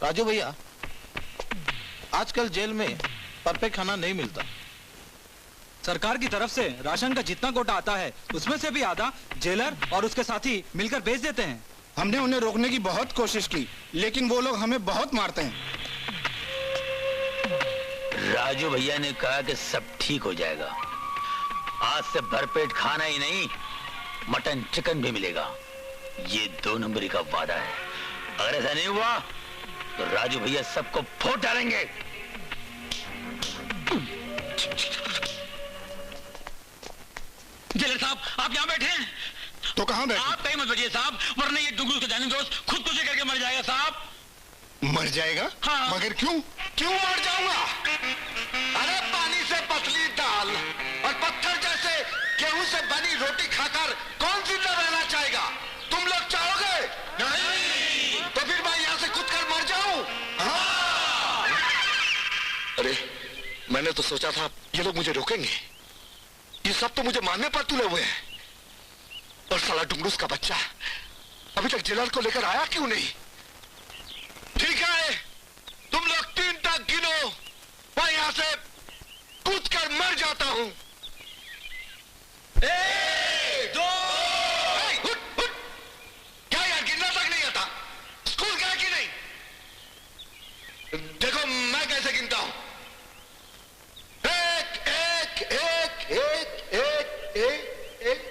राजू भैया, आजकल जेल में परफेक्ट खाना नहीं मिलता। सरकार की तरफ से राशन का जितना कोटा आता है उसमें से भी आधा जेलर और उसके साथी मिलकर बेच देते हैं। हमने उन्हें रोकने की बहुत कोशिश की, लेकिन वो लोग हमें बहुत मारते हैं। राजू भैया ने कहा कि सब ठीक हो जाएगा। आज से भरपेट खाना ही नहीं, मटन चिकन भी मिलेगा। ये 2 नंबरी का वादा है। अगर ऐसा नहीं हुआ तो राजू भैया सबको फोड़ डालेंगे। जेलर साहब, आप यहाँ बैठे हैं? तो कहाँ बैठे? आप कहीं मत बैठिए साहब, वरना ये डुगलू के जाने दोस्त खुदकुशी करके मर जाएगा साहब। मर जाएगा? हाँ। मगर क्यों? क्यों मर जाऊंगा? अरे पानी से पतली दाल और पत्थर जैसे गेहूं से बनी रोटी खाकर कौन जिंदा रहना चाहेगा? तुम लोग चाहोगे? नहीं। तो फिर मैं यहाँ से कूद कर मर जाऊं? हाँ। अरे मैंने तो सोचा था ये लोग मुझे रोकेंगे। ये सब तो मुझे मारने पर तुले हुए हैं। और साला डुंगरूस का बच्चा अभी तक जेलर को लेकर आया क्यों नहीं? ठीक है, तुम लोग 3 तक गिनो, मैं यहां से कूद कर मर जाता हूं। 1, 2, हुट, हुट। क्या यार, गिनना तक नहीं आता? स्कूल गया कि नहीं? देखो मैं कैसे गिनता हूं। 1, 1, 1, 1, 1, 1, 1,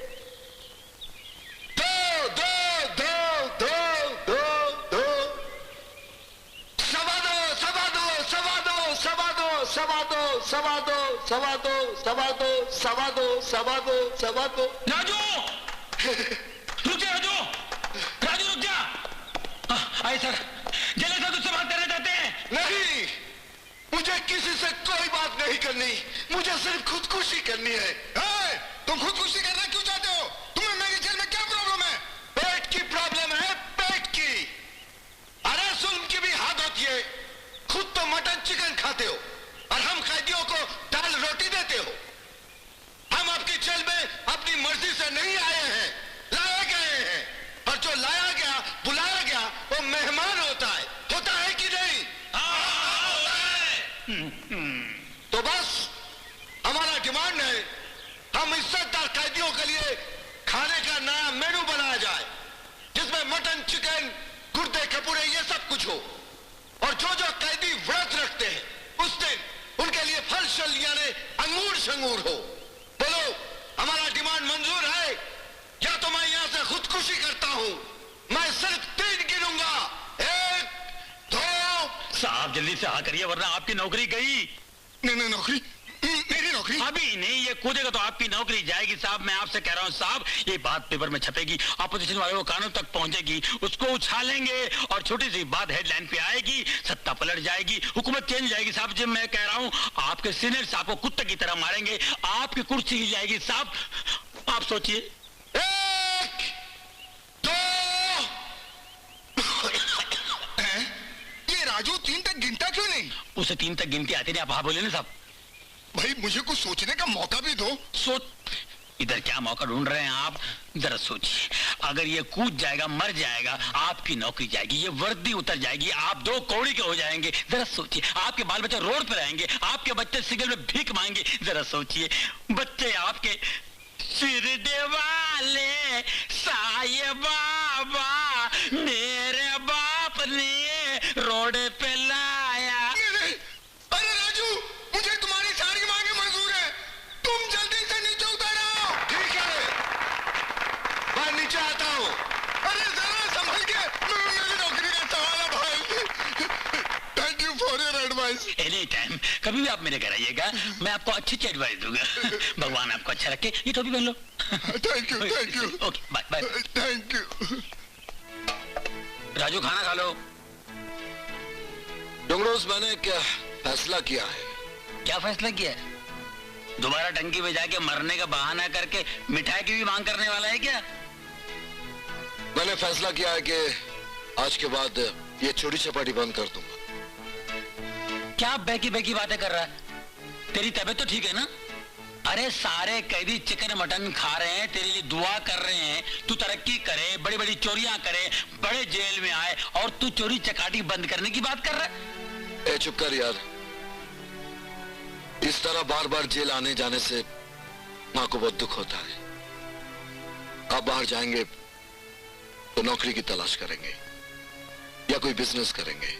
2, 2, 2, 2, 2, 2, 2। राजू रुक जा, राजू राजू रुक जा। आए सर, जेलर साहब तुझसे बात करना चाहते हैं। नहीं, मुझे किसी से कोई बात नहीं करनी, मुझे सिर्फ खुदकुशी करनी है। तुम खुदकुशी करना क्यों चाहते हो? तुम्हें मेरे जेल में क्या प्रॉब्लम है? पेट की प्रॉब्लम है, पेट की। अरे जुल्म की भी हद होती है। खुद तो मटन चिकन खाते हो और हम कैदियों को दाल रोटी देते हो। हम आपकी जेल में अपनी मर्जी से नहीं आए हैं, लाए गए हैं। और जो लाया गया, बुलाया गया, वो मेहमान होता है कि नहीं? तो बस हमारा डिमांड है, हम इज्जतदार कैदियों के लिए खाने का नया मेनू बनाया जाए, जिसमें मटन चिकन गुर्दे कपूरे ये सब कुछ हो। और जो जो कैदी व्रत रखते हैं उस दिन उनके लिए फल शल यानी अंगूर शंगूर हो। बोलो, हमारा डिमांड मंजूर है या तो मैं यहां से खुदकुशी करता हूं? मैं सिर्फ 3 गिनूंगा। 1, 2। साहब जल्दी से हाँ करिए वरना आपकी नौकरी गई। नहीं, नौकरी? मेरी नौकरी? अभी नहीं, ये कूदेगा तो आपकी नौकरी जाएगी साहब। मैं आपसे कह रहा हूँ साहब, ये बात पेपर में छपेगी, अपोजिशन वाले को कानून तक पहुंचेगी, उसको उछालेंगे और छोटी सी बात हेडलाइन पे आएगी, सत्ता पलट जाएगी, हुकूमत चेंज जाएगी साहब। जब मैं कह रहा हूँ आपके सीनियर साहब को कुत्ते की तरह मारेंगे, आपकी कुर्सी हिल जाएगी साहब। आप सोचिए। 1, 2। ये राजू 3 तक गिनता क्यों नहीं? उसे 3 तक गिनती आती नहीं, आप हाँ बोले ना साहब। भाई मुझे कुछ सोचने का मौका भी दो। इधर क्या मौका ढूंढ रहे हैं आप? जरा सोचिए, अगर ये कूद जाएगा, मर जाएगा, आपकी नौकरी जाएगी, ये वर्दी उतर जाएगी, आप 2 कौड़ी के हो जाएंगे। जरा सोचिए, आपके बाल बच्चे रोड पे रहेंगे, आपके बच्चे सिगरेट में भीख मांगेंगे। जरा सोचिए, बच्चे आपके शिरडे वाले साईं बाबा मेरे बाप ने रोड पे लाया। अरे राजू, मुझे तुम्हारी सारी मांगे मंजूर है, तुम जल्दी से नीचे उतरो। ठीक है, मैं नीचे आता हूं। अरे जरा संभल के, मेरी नौकरी का सवाल है भाई। Thank you for your advice. Any time, कभी भी आप मेरे घर आइएगा, मैं आपको अच्छी एडवाइस दूंगा। भगवान आपको अच्छा रखे। ये टोपी पहन लो। Thank you, thank you. Okay, bye bye. Thank you. Raju खाना खा लो। डुंगरूस, मैंने क्या फैसला किया है? क्या फैसला किया है? दोबारा टंकी में जाके मरने का बहाना करके मिठाई की भी मांग करने वाला है क्या? मैंने फैसला किया है कि आज के बाद ये चोरी चपाटी बंद कर दूंगा। क्या बैकी बैकी बातें कर रहा है? तेरी तबीयत तो ठीक है ना? अरे सारे कैदी चिकन मटन खा रहे हैं, तेरे लिए दुआ कर रहे हैं, तू तरक्की करे, बड़ी बड़ी चोरियां करे, बड़े जेल में आए और तू चोरी चकाटी बंद करने की बात कर रहा है। ए चुप कर यार। इस तरह बार बार जेल आने जाने से माँ को बहुत दुख होता है। आप बाहर जाएंगे तो नौकरी की तलाश करेंगे या कोई बिजनेस करेंगे।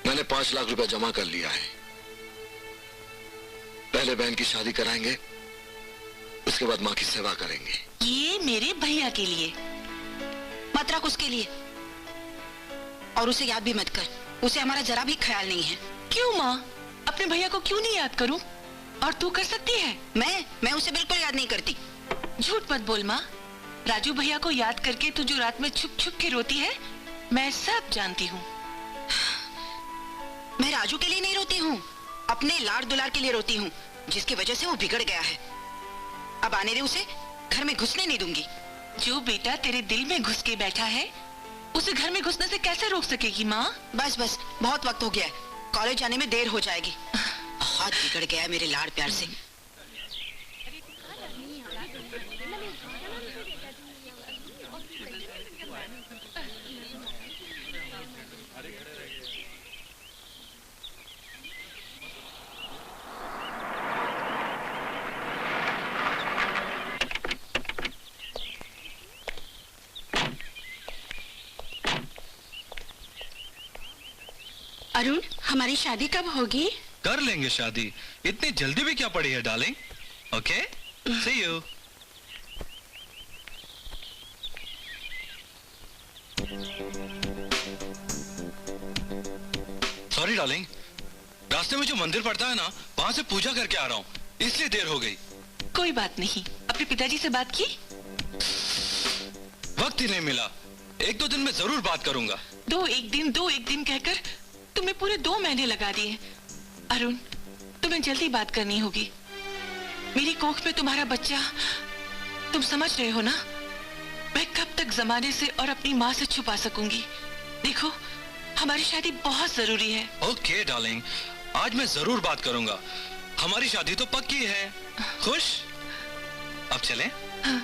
मैंने 5 लाख रुपया जमा कर लिया है। पहले बहन की शादी कराएंगे, उसके बाद माँ की सेवा करेंगे। ये मेरे भैया के लिए, मत रख उसके लिए। और उसे याद भी मत कर, उसे हमारा जरा भी ख्याल नहीं है। क्यों माँ, अपने भैया को क्यों नहीं याद करूं? और तू कर सकती है? मैं उसे बिल्कुल याद नहीं करती। झूठ मत बोल माँ। राजू भैया को याद करके तू जो रात में छुप छुप के रोती है, मैं सब जानती हूँ। मैं राजू के लिए नहीं रोती हूँ, अपने लाड़ दुलार के लिए रोती हूँ, जिसकी वजह से वो बिगड़ गया है। अब आने दे उसे, घर में घुसने नहीं दूंगी। जो बेटा तेरे दिल में घुस के बैठा है, उसे घर में घुसने से कैसे रोक सकेगी माँ? बस बस, बहुत वक्त हो गया है, कॉलेज जाने में देर हो जाएगी। बहुत बिगड़ गया है मेरे लाड़ प्यार से। अरुण, हमारी शादी कब होगी? कर लेंगे शादी, इतनी जल्दी भी क्या पड़ी है darling. Okay, see you. Sorry darling, रास्ते में जो मंदिर पड़ता है ना, वहां से पूजा करके आ रहा हूँ, इसलिए देर हो गई। कोई बात नहीं। अपने पिताजी से बात की? वक्त ही नहीं मिला, 1-2 दिन में जरूर बात करूंगा। दो एक दिन कहकर तुम्हें पूरे 2 महीने लगा दिए। अरुण, तुम्हें जल्दी बात करनी होगी। मेरी कोख में तुम्हारा बच्चा, तुम समझ रहे हो ना? मैं कब तक जमाने से और अपनी माँ से छुपा सकूंगी? देखो, हमारी शादी बहुत जरूरी है। ओके डार्लिंग, आज मैं जरूर बात करूंगा। हमारी शादी तो पक्की है। खुश? अब चलें? हाँ।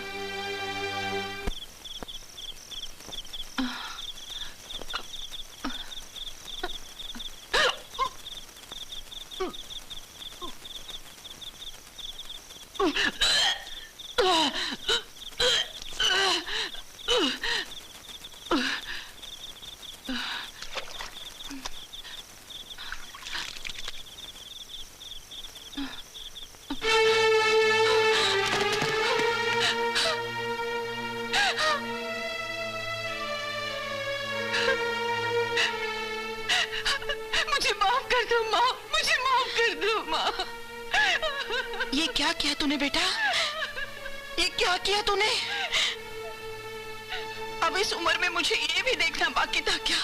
मुझे माफ कर दो माँ, मुझे माफ कर दो माँ। ये क्या किया तूने बेटा? ये क्या किया तूने? अब इस उम्र में मुझे ये भी देखना बाकी था क्या?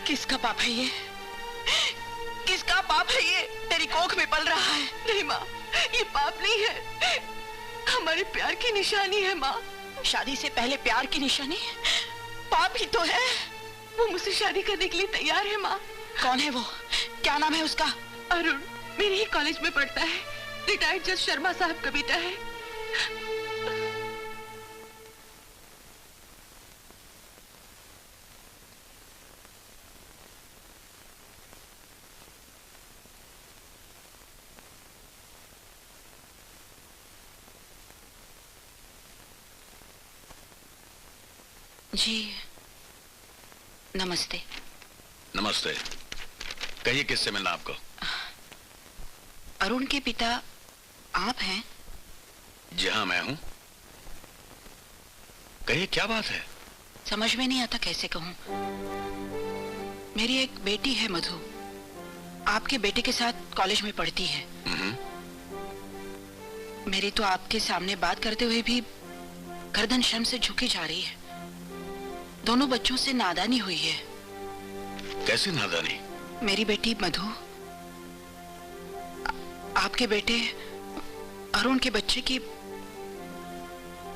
किसका पाप है ये? किसका पाप है ये? तेरी कोख में पल रहा है। नहीं माँ, ये पाप नहीं है, हमारे प्यार की निशानी है माँ। शादी से पहले प्यार की निशानी? पाप ही तो है। वो मुझसे शादी करने के लिए तैयार है माँ। कौन है वो? क्या नाम है उसका? अरुण, मेरे ही कॉलेज में पढ़ता है, रिटायर्ड जज शर्मा साहब का बेटा है। जी नमस्ते। नमस्ते, कहिए किससे मिलना आपको? अरुण के पिता आप हैं? जी हाँ, मैं हूँ। कहिए क्या बात है? समझ में नहीं आता कैसे कहूँ। मेरी एक बेटी है मधु, आपके बेटे के साथ कॉलेज में पढ़ती है। मेरी तो आपके सामने बात करते हुए भी गर्दन शर्म से झुकी जा रही है। दोनों बच्चों से नादानी हुई है। कैसी नादानी? मेरी बेटी मधु आपके बेटे अरुण के बच्चे की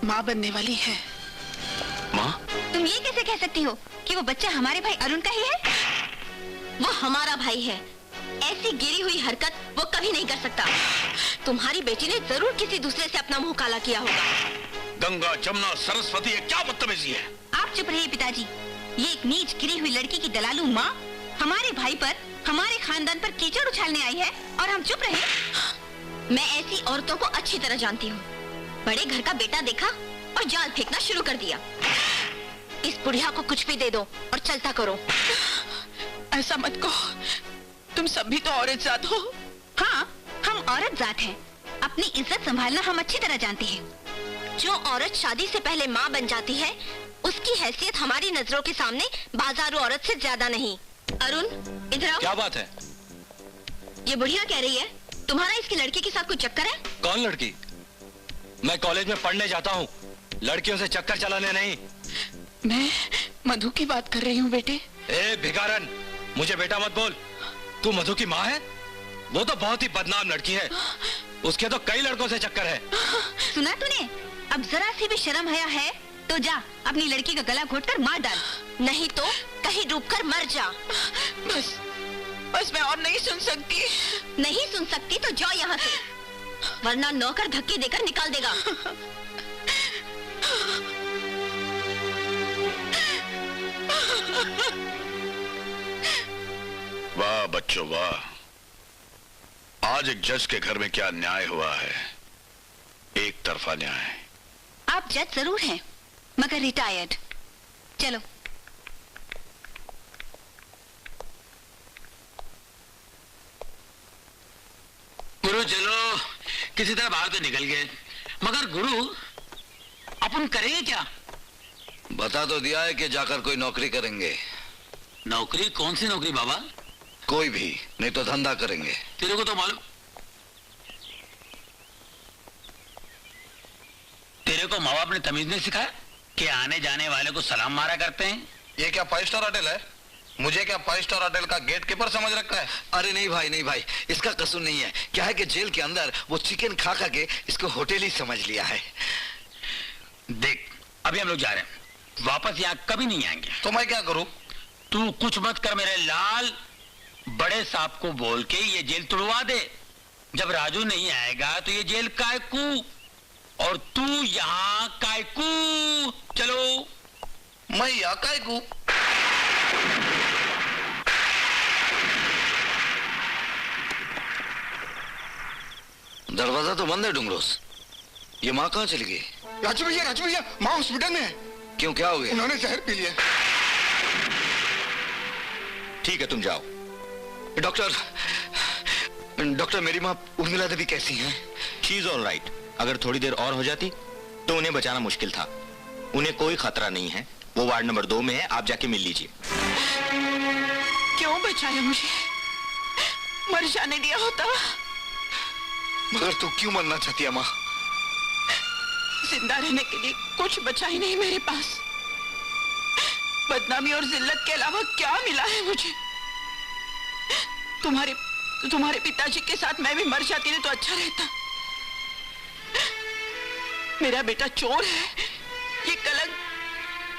माँ बनने वाली है। माँ? तुम ये कैसे कह सकती हो कि वो बच्चा हमारे भाई अरुण का ही है? वो हमारा भाई है। ऐसी गिरी हुई हरकत वो कभी नहीं कर सकता। तुम्हारी बेटी ने जरूर किसी दूसरे से अपना मुंह काला किया होगा। गंगा, जमुना, सरस्वती, ये क्या बदतमीजी है? आप चुप रहिए पिताजी। ये एक नीच गिरी हुई लड़की की दलालू माँ हमारे भाई पर, हमारे खानदान पर कीचड़ उछालने आई है और हम चुप रहे? मैं ऐसी औरतों को अच्छी तरह जानती हूँ। बड़े घर का बेटा देखा और जाल फेंकना शुरू कर दिया। इस बुढ़िया को कुछ भी दे दो और चलता करो। ऐसा मत कहो, तुम सब भी तो औरत जात हो। हाँ, हम औरत जात हैं। अपनी इज्जत संभालना हम अच्छी तरह जानते हैं। जो औरत शादी से पहले माँ बन जाती है, उसकी हैसियत हमारी नजरों के सामने बाजारू औरत से ज्यादा नहीं। अरुण, इधर आओ। क्या बात है? ये बुढ़िया कह रही है तुम्हारा इसकी लड़की के साथ कोई चक्कर है। कौन लड़की? मैं कॉलेज में पढ़ने जाता हूँ, लड़कियों से चक्कर चलाने नहीं। मैं मधु की बात कर रही हूँ बेटे। ए भिखारन, मुझे बेटा मत बोल। तू मधु की माँ है? वो तो बहुत ही बदनाम लड़की है, उसके तो कई लड़कों से चक्कर है। सुना तूने? अब जरा सी भी शर्म हया है तो जा अपनी लड़की का गला घोटकर मार डाल, नहीं तो कहीं डूबकर मर जा। बस मैं और नहीं सुन सकती। नहीं सुन सकती तो जाओ यहाँ से, वरना नौकर धक्के देकर निकाल देगा। वाह बच्चों वाह, आज एक जज के घर में क्या न्याय हुआ है। एक तरफा न्याय। आप जज जरूर हैं, मगर रिटायर्ड। चलो। गुरु चलो, किसी तरह बाहर तो निकल गए, मगर गुरु अपन करेंगे क्या? बता तो दिया है कि जाकर कोई नौकरी करेंगे। नौकरी? कौन सी नौकरी बाबा? कोई भी नहीं तो धंधा करेंगे। तेरे को तो मालूम, तेरे को माँ बाप ने तमीज नहीं सिखाया कि आने जाने वाले को सलाम मारा करते हैं? ये क्या 5 स्टार होटल है? मुझे क्या 5 स्टार होटल का गेट कीपर समझ रखा है? अरे नहीं भाई, नहीं भाई, इसका कसूर नहीं है। क्या है कि जेल के अंदर वो चिकन खा खा के इसको होटल ही समझ लिया है। देख, अभी हम लोग जा रहे हैं, वापस यहाँ कभी नहीं आएंगे। तो मैं क्या करूं? तू कुछ मत कर मेरे लाल, बड़े साहब को बोल के ये जेल तुड़वा दे। जब राजू नहीं आएगा तो ये जेल कायकू, और तू यहाँ कायकू। चलो। मैं यहाँ कायकू? दरवाजा तो बंद है डुंगरोस। ये माँ कहाँ चली गई? राजू भैया, माँ हॉस्पिटल में है। क्यों, क्या हो गया? उन्होंने जहर पी लिया। ठीक है, तुम जाओ। डॉक्टर मेरी माँ उर्मिला देवी कैसी हैं? She is all right. अगर थोड़ी देर और हो जाती तो उन्हें बचाना मुश्किल था। उन्हें कोई खतरा नहीं है, वो वार्ड नंबर 2 में है, आप जाके मिल लीजिए। क्यों बचाया मुझे? मर जाने दिया होता। मगर तू क्यों मरना चाहती है माँ? जिंदा रहने के लिए कुछ बचा ही नहीं मेरे पास। बदनामी और जिल्लत के अलावा क्या मिला है मुझे? तुम्हारे पिताजी के साथ मैं भी मर जाती नहीं तो अच्छा रहता। मेरा बेटा चोर है, ये कलंक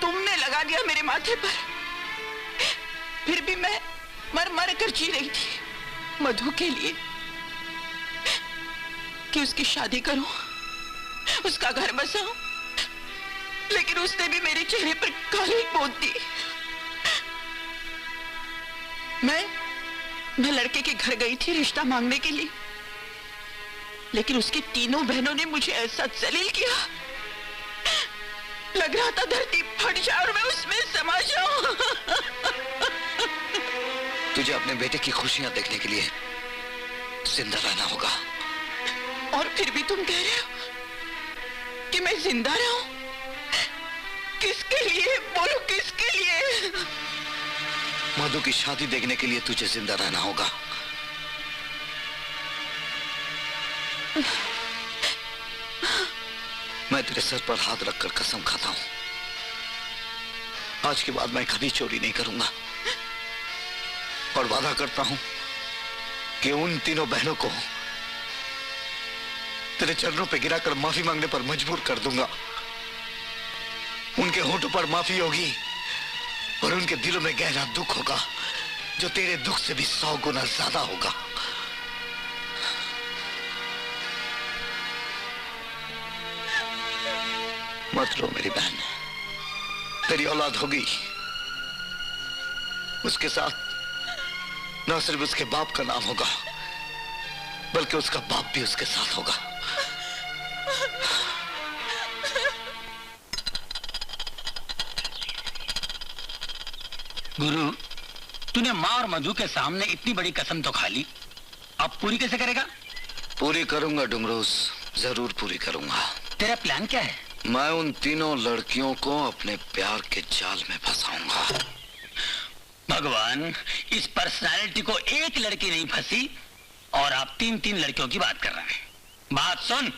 तुमने लगा दिया मेरे माथे पर। फिर भी मैं मर मर कर जी रही थी मधु के लिए, कि उसकी शादी करूं, उसका घर बसाऊं, लेकिन उसने भी मेरे चेहरे पर काली पोत दी। मैं लड़के के घर गई थी रिश्ता मांगने के लिए, लेकिन उसकी तीनों बहनों ने मुझे ऐसा जलील किया, लग रहा था धरती फट जाए और मैं उसमें समा जाऊं। तुझे अपने बेटे की खुशियां देखने के लिए जिंदा रहना होगा। और फिर भी तुम कह रहे हो कि मैं जिंदा रहूं? किसके लिए? बोलो किसके लिए? मधु की शादी देखने के लिए तुझे जिंदा रहना होगा। मैं तेरे सर पर हाथ रखकर कसम खाता हूं, आज के बाद मैं कभी चोरी नहीं करूंगा, और वादा करता हूं कि उन तीनों बहनों को तेरे चरणों पे गिराकर माफी मांगने पर मजबूर कर दूंगा। उनके होठों पर माफी होगी और उनके दिलों में गहरा दुख होगा, जो तेरे दुख से भी 100 गुना ज्यादा होगा। मत रो मेरी बहन, तेरी औलाद होगी। उसके साथ न सिर्फ उसके बाप का नाम होगा, बल्कि उसका बाप भी उसके साथ होगा। गुरु, तूने माँ और मधु के सामने इतनी बड़ी कसम तो खा ली, अब पूरी कैसे करेगा? पूरी करूंगा डुमरोज, जरूर पूरी करूंगा। तेरा प्लान क्या है? मैं उन तीनों लड़कियों को अपने प्यार के जाल में फंसाऊंगा। भगवान, इस पर्सनालिटी को एक लड़की नहीं फंसी और आप 3 लड़कियों की बात कर रहे हैं। बात सुन,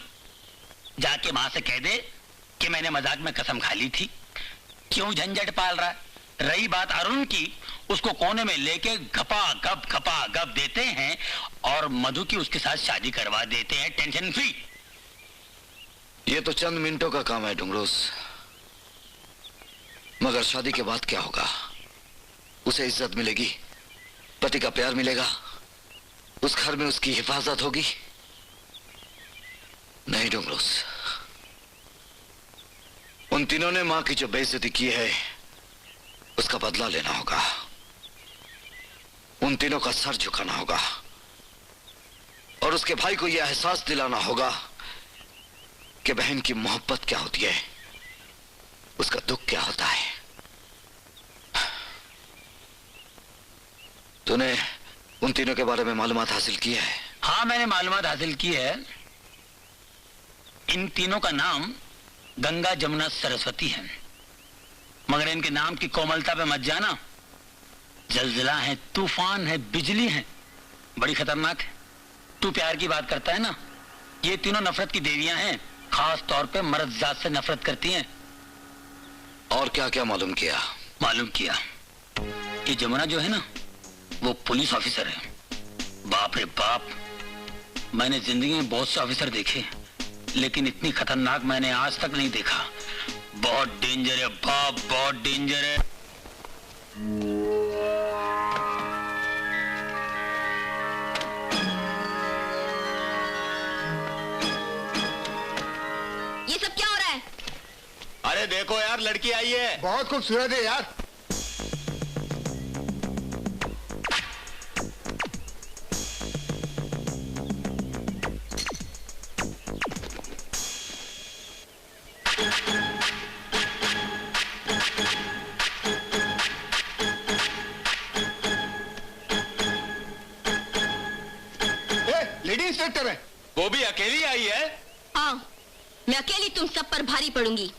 जाके माँ से कह दे कि मैंने मजाक में कसम खा ली थी। क्यों झंझट पाल रहा है? रही बात अरुण की, उसको कोने में लेके घपा गप देते हैं और मधु की उसके साथ शादी करवा देते हैं, टेंशन फ्री। ये तो चंद मिनटों का काम है डुमरोज, मगर शादी के बाद क्या होगा? उसे इज्जत मिलेगी, पति का प्यार मिलेगा, उस घर में उसकी हिफाजत होगी? नहीं डुमरोज, उन तीनों ने मां की जो बेइज्जती की है उसका बदला लेना होगा। उन तीनों का सर झुकाना होगा और उसके भाई को यह एहसास दिलाना होगा कि बहन की मोहब्बत क्या होती है, उसका दुख क्या होता है। तूने उन तीनों के बारे में मालूमात हासिल की है? हाँ, मैंने मालूमात हासिल की है। इन तीनों का नाम गंगा, जमुना, सरस्वती है, मगर इनके नाम की कोमलता पे मत जाना। जलजला है, तूफान है, बिजली है, बड़ी खतरनाक है। तू प्यार की बात करता है ना, ये तीनों नफरत की देवियां हैं, खास तौर पे मर्द जात से नफरत करती हैं। और क्या क्या मालूम किया? मालूम किया, ये जमुना जो है ना, वो पुलिस ऑफिसर है। बाप रे बाप, मैंने जिंदगी में बहुत से ऑफिसर देखे, लेकिन इतनी खतरनाक मैंने आज तक नहीं देखा। बहुत डेंजर है बाप, बहुत डेंजर है। ये सब क्या हो रहा है? अरे देखो यार, लड़की आई है। बहुत खूबसूरत है यार। लेडी इंस्पेक्टर है। वो भी अकेली आई है? हाँ, मैं अकेली तुम सब पर भारी पड़ूंगी।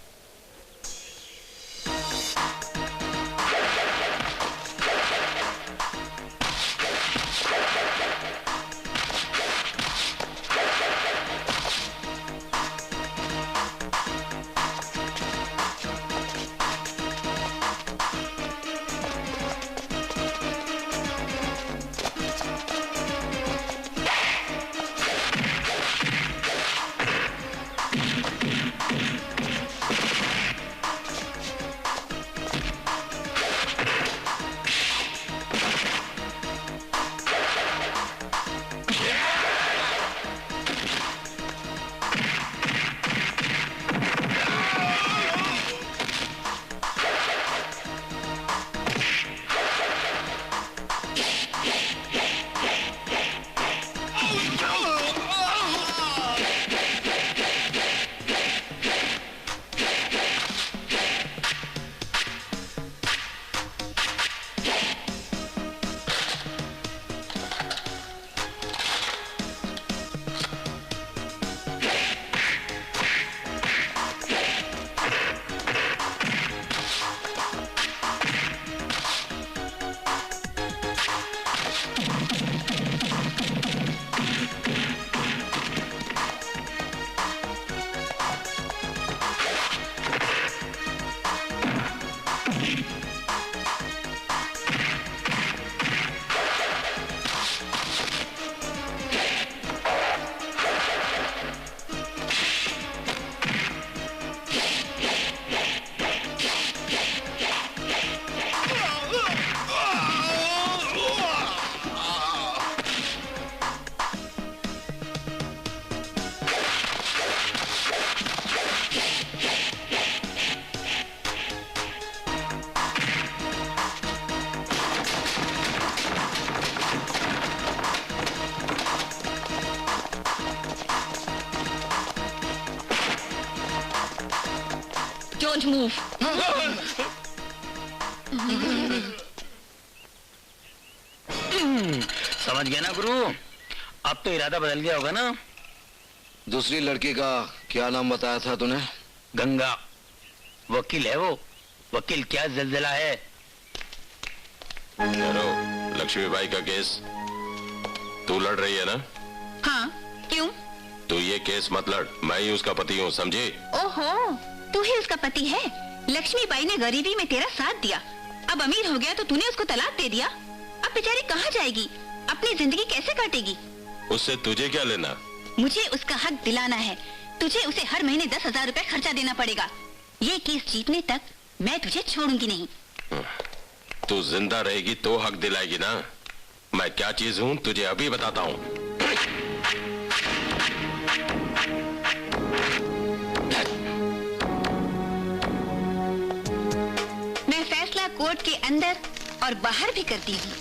Don't move. समझ गया ना गुरु? अब तो इरादा बदल गया होगा ना? दूसरी लड़की का क्या नाम बताया था तूने? गंगा। वकील है वो। वकील क्या जलजला है। हेलो, लक्ष्मीबाई का केस तू लड़ रही है ना? हाँ, क्यों? तू ये केस मत लड़, मैं ही उसका पति हूँ, समझी? ओहो, तू ही उसका पति है। लक्ष्मीबाई ने गरीबी में तेरा साथ दिया, अब अमीर हो गया तो तूने उसको तलाक दे दिया। अब बेचारी कहाँ जाएगी, अपनी जिंदगी कैसे काटेगी? उससे तुझे क्या लेना? मुझे उसका हक दिलाना है। तुझे उसे हर महीने 10,000 रुपए खर्चा देना पड़ेगा। ये केस जीतने तक मैं तुझे छोड़ूंगी नहीं। तू जिंदा रहेगी तो हक दिलाएगी ना? मैं क्या चीज हूँ तुझे अभी बताता हूँ। मैं फैसला कोर्ट के अंदर और बाहर भी करती हूँ।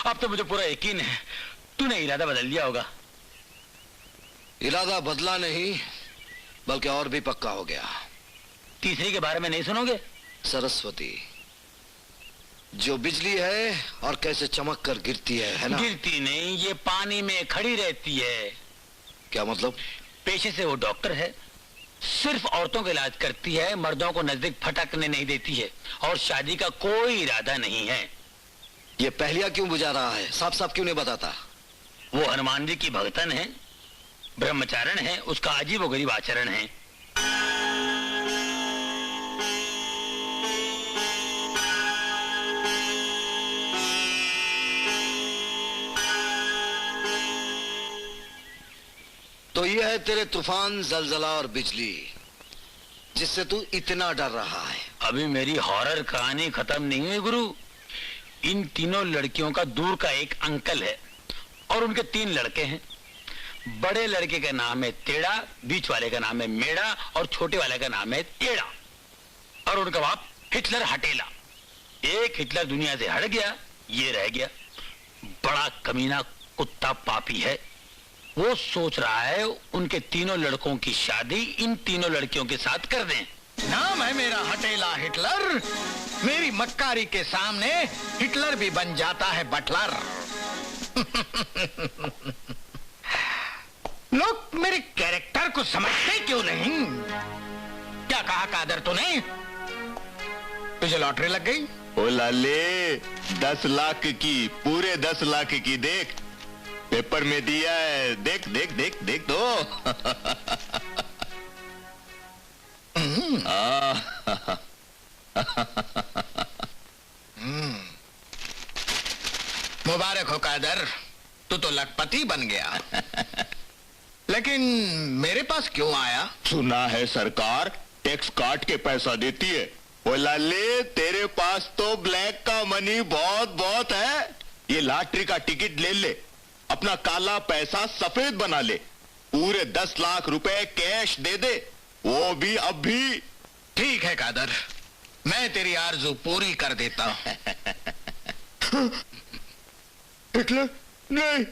अब तो मुझे पूरा यकीन है तूने इरादा बदल लिया होगा। इरादा बदला नहीं, बल्कि और भी पक्का हो गया। तीसरी के बारे में नहीं सुनोगे? सरस्वती जो बिजली है और कैसे चमक कर गिरती है ना? गिरती नहीं, ये पानी में खड़ी रहती है। क्या मतलब? पेशे से वो डॉक्टर है, सिर्फ औरतों का इलाज करती है, मर्दों को नजदीक फटकने नहीं देती है, और शादी का कोई इरादा नहीं है। ये पहलिया क्यों बुझा रहा है? साफ साफ क्यों नहीं बताता? वो हनुमान जी की भक्तन है, ब्रह्मचारण है, उसका अजीब व गरीब आचरण है। तो ये है तेरे तूफान, जलजला और बिजली, जिससे तू इतना डर रहा है। अभी मेरी हॉरर कहानी खत्म नहीं हुई गुरु। इन तीनों लड़कियों का दूर का एक अंकल है और उनके 3 लड़के हैं। बड़े लड़के का नाम है टेढ़ा, बीच वाले का नाम है मेढ़ा और छोटे वाले का नाम है टेढ़ा। और उनका बाप हिटलर हटेला। एक हिटलर दुनिया से हट गया, ये रह गया। बड़ा कमीना कुत्ता पापी है। वो सोच रहा है उनके तीनों लड़कों की शादी इन तीनों लड़कियों के साथ कर दें। नाम है मेरा हटेला हिटलर। मेरी मक्कारी के सामने हिटलर भी बन जाता है बटलर। लोग मेरे कैरेक्टर को समझते क्यों नहीं? क्या कहा कादर तूने? तुझे लॉटरी लग गई? ओ लाले, 10 लाख की, पूरे 10 लाख की। देख पेपर में दिया है, देख देख देख देख दो। मुबारक हो कादर, तू तो लखपति बन गया। लेकिन मेरे पास क्यों आया? सुना है सरकार टैक्स काट के पैसा देती है। ओ लाले, तेरे पास तो ब्लैक का मनी बहुत बहुत है। ये लॉटरी का टिकट ले ले, अपना काला पैसा सफेद बना ले। पूरे 10 लाख रुपए कैश दे दे, वो भी अभी। ठीक है कादर, मैं तेरी आरज़ू पूरी कर देता हूं। हिटलर नहीं।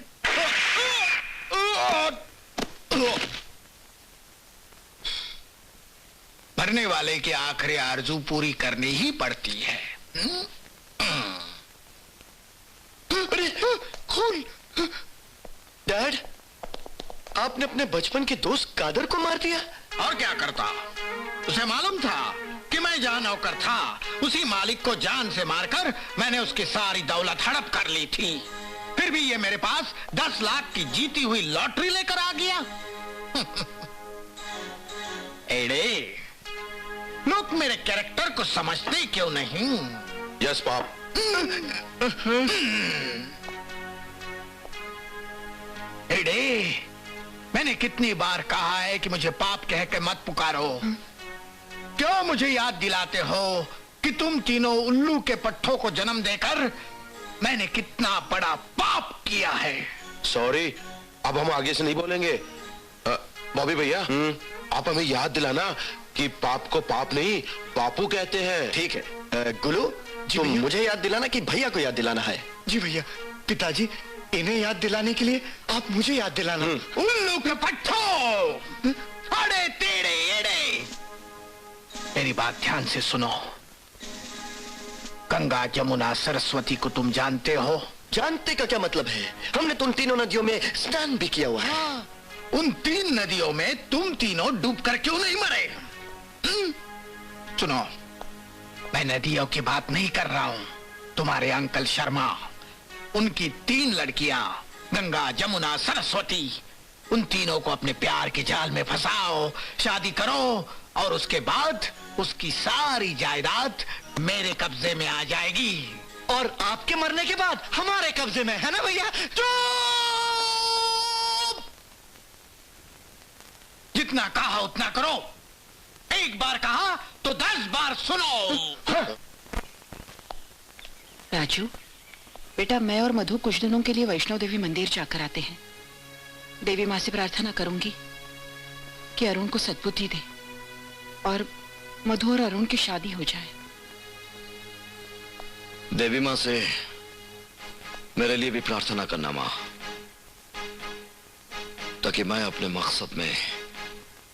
मरने वाले की आखिरी आरज़ू पूरी करनी ही पड़ती है। अरे खून! डैड, आपने अपने बचपन के दोस्त कादर को मार दिया? और क्या करता? उसे मालूम था कि मैं जहां नौकर था उसी मालिक को जान से मारकर मैंने उसकी सारी दौलत हड़प कर ली थी। फिर भी ये मेरे पास 10 लाख की जीती हुई लॉटरी लेकर आ गया। एड़े, लोग मेरे कैरेक्टर को समझते क्यों नहीं? यस पाप। एड़े, मैंने कितनी बार कहा है कि मुझे पाप कह के मत पुकारो। क्यों मुझे याद दिलाते हो कि तुम तीनों उल्लू के पट्ठों को जन्म देकर मैंने कितना बड़ा पाप किया है। सॉरी, अब हम आगे से नहीं बोलेंगे। बॉबी भैया, आप हमें याद दिलाना कि पाप को पाप नहीं बापू कहते हैं। ठीक है। गुलू, तुम मुझे याद दिलाना कि भैया को याद दिलाना है। जी भैया। पिताजी, इन्हें याद दिलाने के लिए आप मुझे याद दिलाना। उल्लू के पट्ठों, अड़े टेढ़े एड़े, मेरी बात ध्यान से सुनो। गंगा, जमुना, सरस्वती को तुम जानते हो? जानते का क्या मतलब है? हमने तो उन तीनों नदियों में स्नान भी किया हुआ है। हाँ, उन 3 नदियों में तुम तीनों डूबकर क्यों नहीं मरे? सुनो, मैं नदियों की बात नहीं कर रहा हूं। तुम्हारे अंकल शर्मा, उनकी 3 लड़कियां गंगा, जमुना, सरस्वती, उन तीनों को अपने प्यार के जाल में फंसाओ, शादी करो और उसके बाद उसकी सारी जायदाद मेरे कब्जे में आ जाएगी। और आपके मरने के बाद हमारे कब्जे में, है ना भैया? जितना कहा उतना करो। एक बार कहा तो 10 बार सुनो। राजू बेटा, मैं और मधु कुछ दिनों के लिए वैष्णो देवी मंदिर जाकर आते हैं। देवी माँ से प्रार्थना करूंगी कि अरुण को सद्बुद्धि दे और मधु और अरुण की शादी हो जाए। देवी माँ से मेरे लिए भी प्रार्थना करना माँ, ताकि मैं अपने मकसद में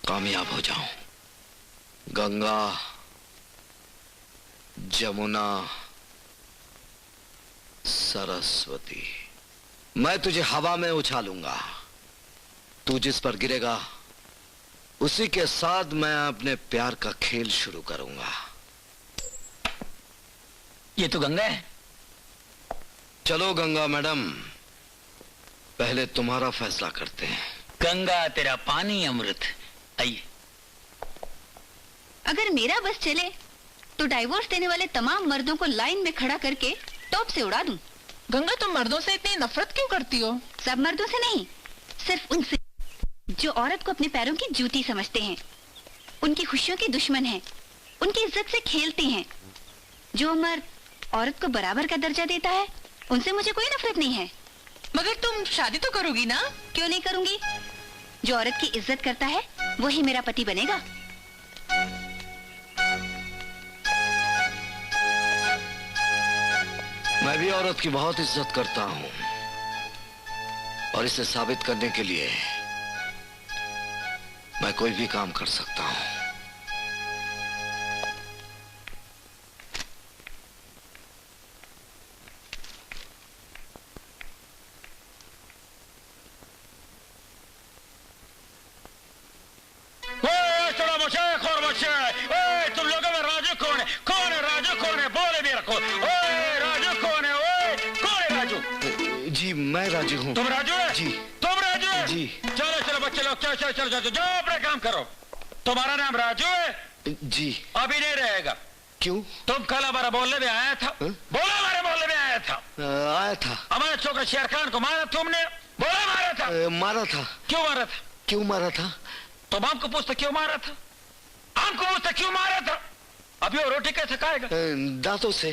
कामयाब हो जाऊं। गंगा, जमुना, सरस्वती, मैं तुझे हवा में उछालूंगा। तू जिस पर गिरेगा उसी के साथ मैं अपने प्यार का खेल शुरू करूंगा। ये तो गंगा है। चलो गंगा मैडम, पहले तुम्हारा फैसला करते हैं। गंगा तेरा पानी अमृत। आइए। अगर मेरा बस चले तो डाइवोर्स देने वाले तमाम मर्दों को लाइन में खड़ा करके टॉप से उड़ा दूं। गंगा, तुम मर्दों से इतनी नफरत क्यों करती हो? सब मर्दों से नहीं, सिर्फ उनसे जो औरत को अपने पैरों की जूती समझते हैं, उनकी खुशियों के दुश्मन हैं, उनकी इज्जत से खेलते हैं। जो मर्द औरत को बराबर का दर्जा देता है, उनसे मुझे कोई नफरत नहीं है। मगर तुम शादी तो करोगी ना? क्यों नहीं करूंगी? जो औरत की इज्जत करता है वही मेरा पति बनेगा। मैं भी औरत की बहुत इज्जत करता हूं और इसे साबित करने के लिए मैं कोई भी काम कर सकता हूं। तुम लोगों में राजू कौन है? कौन है राजू? कौन है? बोले मेरे को। राजू कौन है? कौन है राजू? जी मैं राजू हूँ। तुम राजू है? जी। तुम राजू है? जी। चलो चलो बच्चे लोग, चलो चलो चलो चलो, जाओ अपना काम करो। तुम्हारा नाम राजू है? जी। अभी नहीं रहेगा। क्यों? तुम कल हमारा बोलने में आया था। बोला हमारे बोलने में आया था। आया था। हमारे छोकरा शेर खान को मारा तुमने? बोला मारा था। मारा था। क्यों मारा था? क्यों मारा था? तुम हमको पूछते क्यों मारा था? हमको पूछते क्यों मारा था? अभी वो रोटी कैसे खाएगा? दांतों से।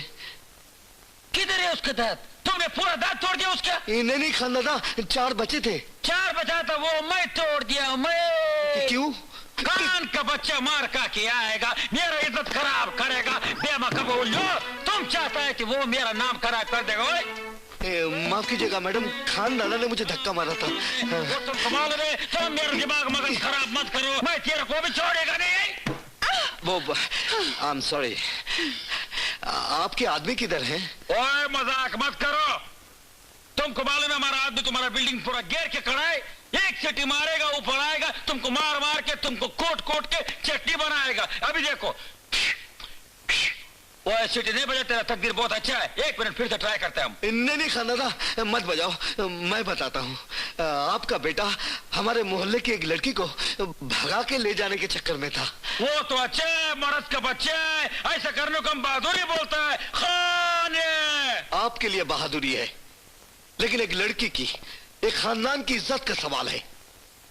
किधर है उसके दांत? तुमने पूरा दांत तोड़ दिया उसका? नहीं खाना था, 4 बचे थे। 4 बचा था, वो मैं तोड़ दिया। मैं क्यों? कान का बच्चा मार का के आएगा, मेरा इज्जत खराब करेगा। बेमा कबूल लो, तुम चाहता है कि वो मेरा नाम खराब कर देगा। माफ कीजिएगा मैडम, खान दादा ने मुझे धक्का मारा था। वो तुम कमाल में, तुम मेरा दिमाग मगज खराब मत करो, मैं तेरे को भी छोड़ेगा नहीं। वो आई एम सॉरी, आपके आदमी किधर हैं? ओए मजाक मत करो। तुमको मालूम है हमारा आदमी तुम्हारा बिल्डिंग पूरा घेर के खड़ा है। एक सीटी मारेगा ऊपर आएगा, तुमको मार मार के तुमको कोट कोट के चटनी बनाएगा। अभी देखो वो सीटी नहीं बजा, तेरा तकदीर बहुत अच्छा है। 1 मिनट फिर से ट्राई करते हैं हम। नहीं खाना मत बजाओ, मैं बताता हूँ। आपका बेटा हमारे मोहल्ले की एक लड़की को भगा के ले जाने के चक्कर में था। वो तो अच्छा है, मर्द का बच्चा है, ऐसा करने को हम बहादुरी बोलता है। खान आपके लिए बहादुरी है, लेकिन एक लड़की की, एक खानदान की इज्जत का सवाल है।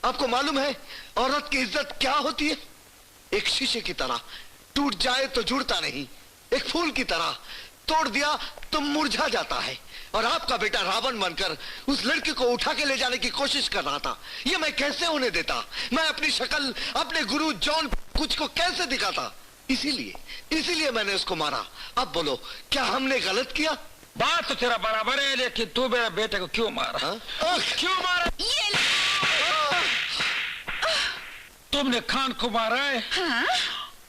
आपको मालूम है औरत की इज्जत क्या होती है? एक शीशे की तरह, टूट जाए तो जुड़ता नहीं, एक फूल की तरह तोड़ दिया तो मुरझा जाता है। और आपका बेटा रावण बनकर उस लड़की को उठा के ले जाने की कोशिश कर रहा था। ये मैं कैसे होने देता? मैं अपनी शक्ल अपने गुरु जॉन कुछ को कैसे दिखाता? इसीलिए मैंने उसको मारा। अब बोलो, क्या हमने गलत किया? बात तो तेरा बराबर है, लेकिन तू मेरे बेटे को क्यों मारा? क्यों मारा? तुमने खान को मारा है?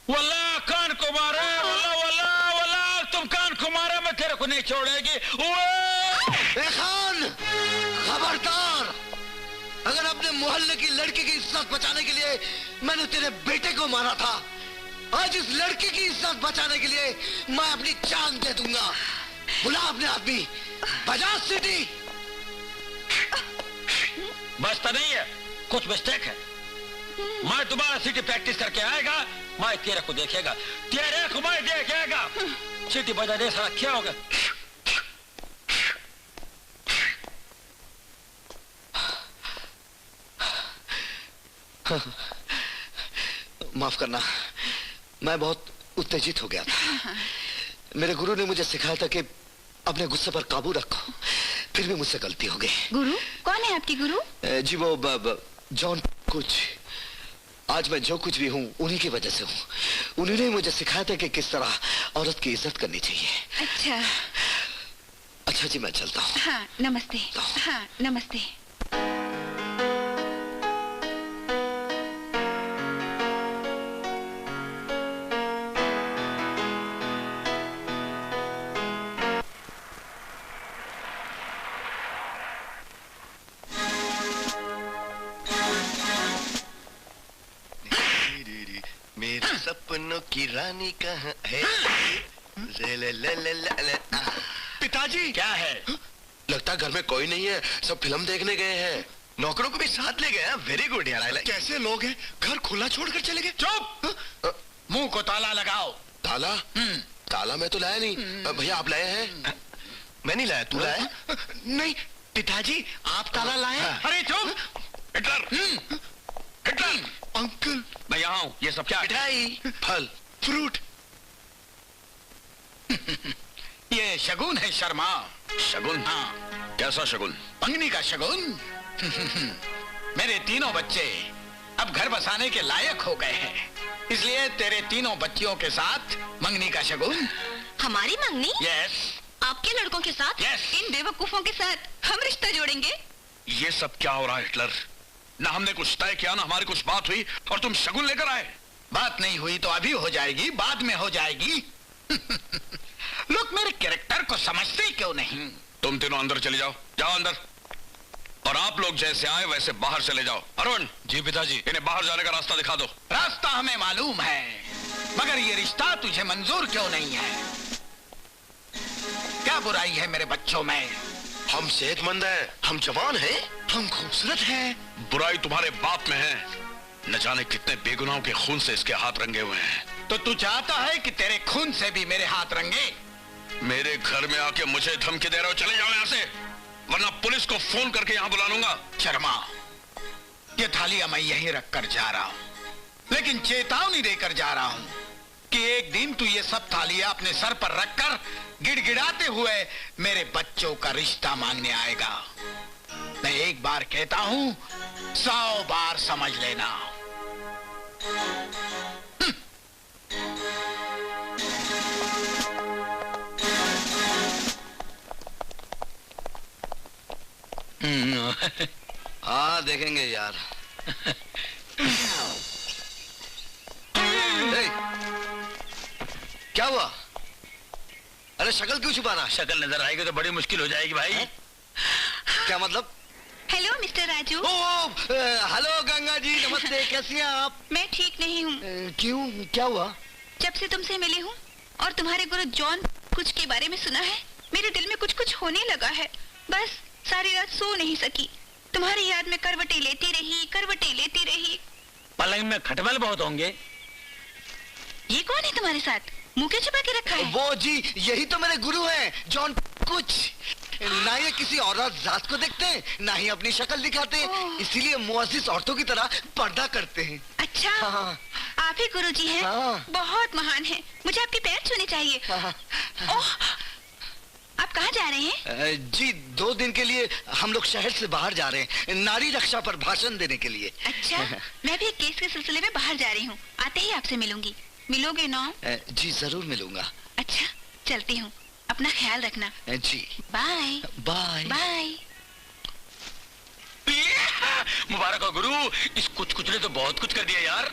वल्लाह खान को मारा है, वल्लाह वल्लाह वल्लाह तुम खान को मारा, मैं तेरे को नहीं छोड़ेगी। खान खबरदार, अगर अपने मोहल्ले की लड़की की इज्जत बचाने के लिए मैंने तेरे बेटे को मारा था, आज इस लड़की की इज्जत बचाने के लिए मैं अपनी जान दे दूंगा। बुला अपने आदमी, बजा सीटी। बचता नहीं है, कुछ मिस्टेक है। मैं तुम्हारा सीटी प्रैक्टिस करके आएगा, मैं तेरे को देखेगा, तेरे को मैं देखेगा। सीटी बजा दे सारा, क्या होगा? माफ करना, मैं बहुत उत्तेजित हो गया था। मेरे गुरु ने मुझे सिखाया था कि अपने गुस्से पर काबू रखो, फिर भी मुझसे गलती हो गई। गुरु? कौन है आपके गुरु? जी वो जॉन कुछ। आज मैं जो कुछ भी हूँ उन्हीं की वजह से हूँ। उन्होंने ही मुझे सिखाया था कि किस तरह औरत की इज्जत करनी चाहिए। अच्छा जी, मैं चलता हूँ। हाँ नमस्ते। हाँ नमस्ते। मेरे सपनों की रानी कहाँ है? पिताजी क्या है? लगता है घर में कोई नहीं है, सब फिल्म देखने गए हैं। नौकरों को भी साथ ले गए? वेरी गुड यार। कैसे लोग हैं, घर खुला छोड़कर चले गए? चुप! मुंह को ताला लगाओ। ताला? ताला मैं तो लाया नहीं। भैया आप लाए हैं? मैं नहीं लाया, तू लाया? नहीं पिताजी, आप ताला लाए? अरे चुप! हिटलर! हिटलर! अंकल मैं यहाँ हूँ, ये सब क्या? मिठाई, फल, फ्रूट। ये शगुन है शर्मा। शगुन? हाँ। कैसा शगुन? मंगनी का शगुन। मेरे तीनों बच्चे अब घर बसाने के लायक हो गए हैं, इसलिए तेरे तीनों बच्चियों के साथ मंगनी का शगुन। हमारी मंगनी? यस। आपके लड़कों के साथ? यस। इन बेवकूफों के साथ हम रिश्ता जोड़ेंगे? ये सब क्या हो रहा है हिटलर? ना हमने कुछ तय किया, ना हमारी कुछ बात हुई, और तुम शगुन लेकर आए। बात नहीं हुई तो अभी हो जाएगी, बाद में हो जाएगी। लोग मेरे कैरेक्टर को समझते क्यों नहीं? तुम तीनों अंदर चले जाओ, जाओ अंदर। और आप लोग जैसे आए वैसे बाहर चले जाओ। अरुण! जी पिताजी। इन्हें बाहर जाने का रास्ता दिखा दो। रास्ता हमें मालूम है, मगर ये रिश्ता तुझे मंजूर क्यों नहीं है? क्या बुराई है मेरे बच्चों में? हम सेहतमंद हैं, हम जवान हैं, हम खूबसूरत हैं। बुराई तुम्हारे बाप में है। न जाने कितने बेगुनाहों के खून से इसके हाथ रंगे हुए हैं। तो तू चाहता है कि तेरे खून से भी मेरे हाथ रंगे? मेरे घर में आके मुझे धमकी दे रहे हो? चले जाओ यहाँ से, वरना पुलिस को फोन करके यहाँ बुला लूंगा। शर्मा, ये थालियां मैं यहीं रख कर जा रहा हूँ, लेकिन चेतावनी देकर जा रहा हूँ कि एक दिन तू ये सब थालियां अपने सर पर रखकर गिड़गिड़ाते हुए मेरे बच्चों का रिश्ता मांगने आएगा। मैं एक बार कहता हूँ, 100 बार समझ लेना। हाँ देखेंगे यार। हुआ? अरे शक्ल क्यों छुपाना? शक्ल नजर आएगी तो बड़ी मुश्किल हो जाएगी भाई। क्या मतलब? Hello mister Raju. Hello Ganga ji, नमस्ते। कैसी हैं आप? मैं ठीक नहीं हूँ। क्यों, क्या हुआ? जब से तुमसे मिली हूँ और तुम्हारे गुरु जॉन कुछ के बारे में सुना है, मेरे दिल में कुछ कुछ होने लगा है। बस सारी रात सो नहीं सकी। तुम्हारी याद में करवटें लेती रही। पलंग में खटमल बहुत होंगे। ये कौन है तुम्हारे साथ? मुंह के छुपा के रखा है? वो जी, यही तो मेरे गुरु हैं, जॉन कुछ। ना ये किसी औरत जात को देखते हैं, ना ही अपनी शक्ल दिखाते हैं, इसीलिए मुअज़्ज़िज़ औरतों की तरह पर्दा करते हैं। अच्छा, हाँ। आप ही गुरुजी हैं? हाँ। बहुत महान हैं। मुझे आपके पैर छूने चाहिए। हाँ। ओह, आप कहाँ जा रहे हैं? जी 2 दिन के लिए हम लोग शहर से बाहर जा रहे हैं, नारी रक्षा पर भाषण देने के लिए। अच्छा, मैं भी एक केस के सिलसिले में बाहर जा रही हूँ। आते ही आपसे मिलूंगी। मिलोगे ना? जी जरूर मिलूंगा। अच्छा, चलती हूँ। अपना ख्याल रखना। जी बाय बाय बाय। मुबारक हो गुरु, इस कुछ ने तो बहुत कुछ कर दिया यार।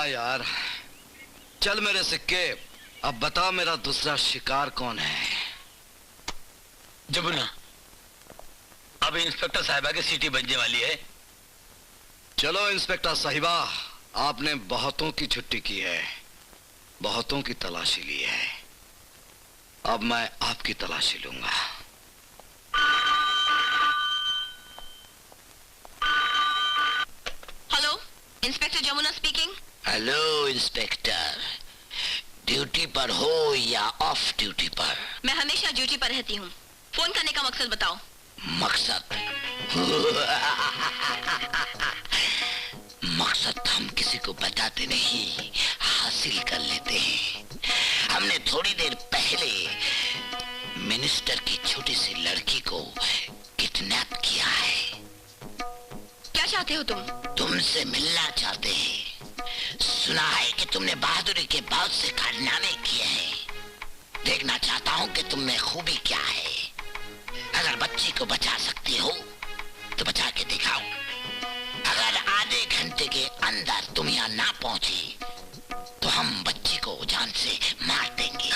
यार, चल मेरे सिक्के, अब बता मेरा दूसरा शिकार कौन है? जमुना, अब इंस्पेक्टर साहिबा की सीटी बजने वाली है। चलो इंस्पेक्टर साहिबा, आपने बहुतों की छुट्टी की है, बहुतों की तलाशी ली है, अब मैं आपकी तलाशी लूंगा। Hello, inspector Jamuna speaking. Hello inspector, duty पर हो या ऑफ ड्यूटी पर? मैं हमेशा ड्यूटी पर रहती हूँ। फोन करने का मकसद बताओ। मकसद मकसद हम किसी को बताते नहीं, हासिल कर लेते हैं। हमने थोड़ी देर पहले मिनिस्टर की छोटी सी लड़की को किडनैप किया है। क्या चाहते हो तुम? तुमसे मिलना चाहते हैं। सुना है कि तुमने बहादुरी के बहुत से कारनामे किए हैं। देखना चाहता हूँ कि तुम में खूबी क्या है। अगर बच्ची को बचा सकती हो तो बचा के दिखाओ। अगर आधे घंटे के अंदर तुम यहाँ ना पहुंची तो हम बच्ची को जान से मार देंगे।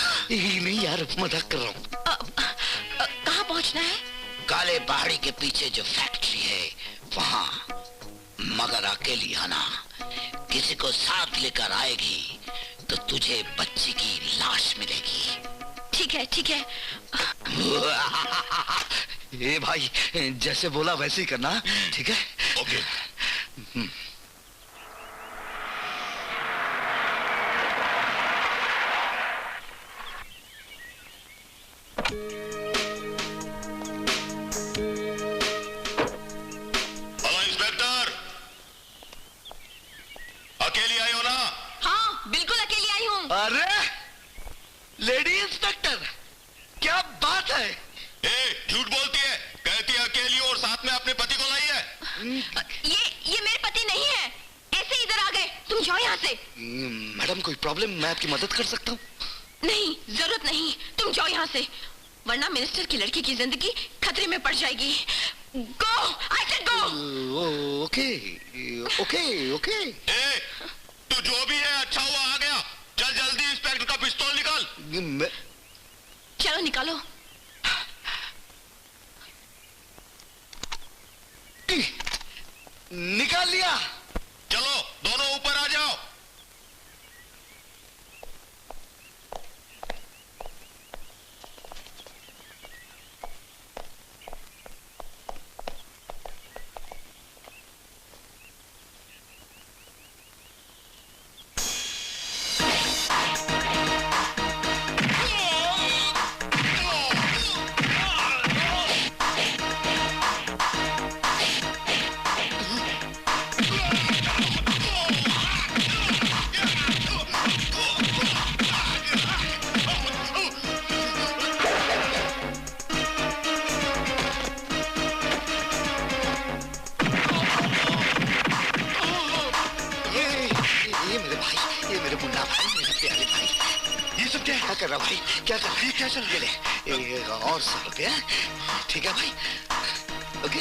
नहीं यार, मजाक कर रहा हूँ। कहाँ पहुँचना है? काले पहाड़ी के पीछे जो फैक्ट्री है वहाँ, मगर अकेली आना। किसी को साथ लेकर आएगी तो तुझे बच्ची की लाश मिलेगी। ठीक है ठीक है। ए भाई, जैसे बोला वैसे ही करना, ठीक है? ओके। हेलो इंस्पेक्टर, अकेली आई हो ना? हाँ, बिल्कुल अकेली आई हूँ। अरे लेडी इंस्पेक्टर, क्या बात है? झूठ बोलती है, कहती है अकेली और साथ में अपने पति को लाई है। ये मेरे पति नहीं है, ऐसे इधर आ गए। तुम जाओ यहाँ से। मैडम कोई प्रॉब्लम? मैं आपकी मदद कर सकता हूँ। नहीं, जरूरत नहीं, तुम जाओ यहाँ से, वरना मिनिस्टर की लड़की की जिंदगी खतरे में पड़ जाएगी। Go, I said go. Okay okay okay. तू जो भी है अच्छा हुआ आ गया। चल जल्दी इंस्पेक्टर का पिस्तौल निकाल। चलो निकालो। निकाल लिया। चलो दोनों ऊपर आ जाओ। कर रहा भाई? क्या कर रहा है? क्या चल रहा है? और 100 रुपया, ठीक है भाई? ओके।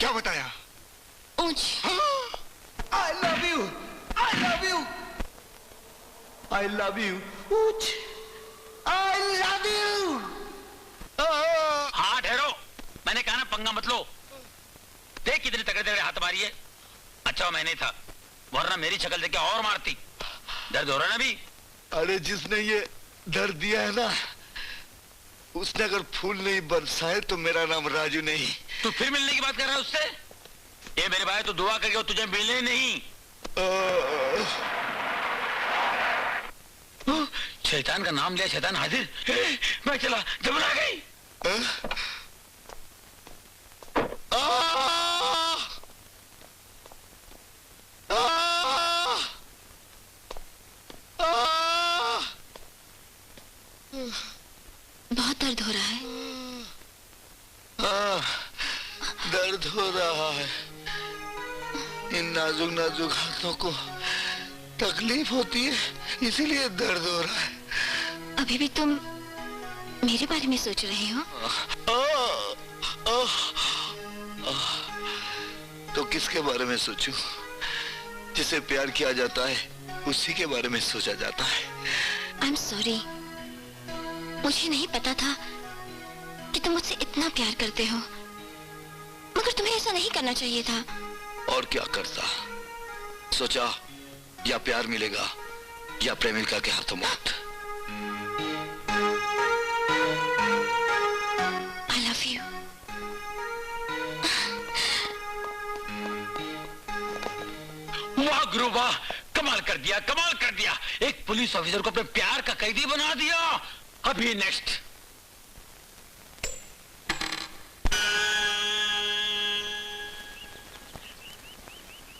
क्या बताया? ऊंच। I love you. I love you. I love you. ऊंच। I love you. हाँ ठहरो, मैंने कहा ना पंगा मत लो। देख कितने तगड़े तगड़े हाथ मारी है। अच्छा मैं नहीं था, वरना मेरी शक्ल देख के और मारती। दर्द हो रहा है ना अभी? अरे जिसने ये दर्द दिया है ना, उसने अगर फूल नहीं बरसाए तो मेरा नाम राजू नहीं। तू फिर मिलने की बात कर रहा है उससे? ये मेरे भाई तो दुआ करके वो तुझे मिले नहीं। शैतान का नाम लिया, शैतान हाजिर। मैं चला, जमुना आ गई। बहुत दर्द हो रहा है। दर्द हो रहा है। इन नाजुक नाजुक हाथों को तकलीफ होती है, इसीलिए दर्द हो रहा है। अभी भी तुम मेरे बारे में सोच रहे हो? तो किसके बारे में सोचूं? जिसे प्यार किया जाता है उसी के बारे में सोचा जाता है। आई एम सॉरी, मुझे नहीं पता था कि तुम मुझसे इतना प्यार करते हो, मगर तुम्हें ऐसा नहीं करना चाहिए था। और क्या करता? सोचा या प्यार मिलेगा या प्रेमिका के हाथों मौत। I love you. वाह गुरु वाह, कमाल कर दिया, कमाल कर दिया। एक पुलिस ऑफिसर को अपने प्यार का कैदी बना दिया। अभी नेक्स्ट।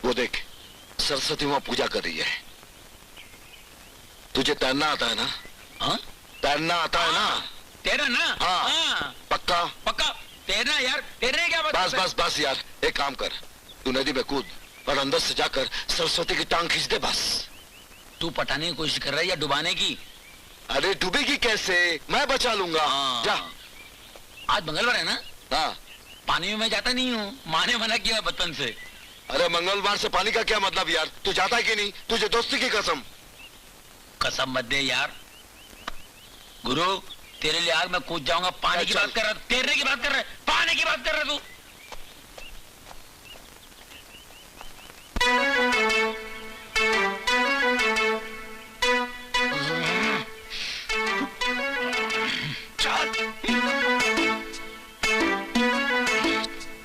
वो देख, सरस्वती माँ पूजा कर रही है। तुझे तैरना आता है ना? हाँ? तैरना आता है ना? तैरना ना? हाँ। पक्का? पक्का तैरना यार, तैरने क्या बस बस बस यार, एक काम कर, तू नदी में कूद और अंदर से जाकर सरस्वती की टांग खींच दे बस। तू पटाने की कोशिश कर रहा है या डुबाने की? अरे डूबेगी कैसे, मैं बचा लूंगा। जा। आज मंगलवार है ना? हाँ। पानी में मैं जाता नहीं हूँ, माँ ने मना किया बचपन से। अरे मंगलवार से पानी का क्या मतलब यार? तू जाता है कि नहीं? तुझे दोस्ती की कसम। कसम मत दे यार। गुरु तेरे लिए आज मैं कूद जाऊंगा। पानी की बात कर रहा, तैरने की बात कर रहा है, पानी की बात कर रहा तू।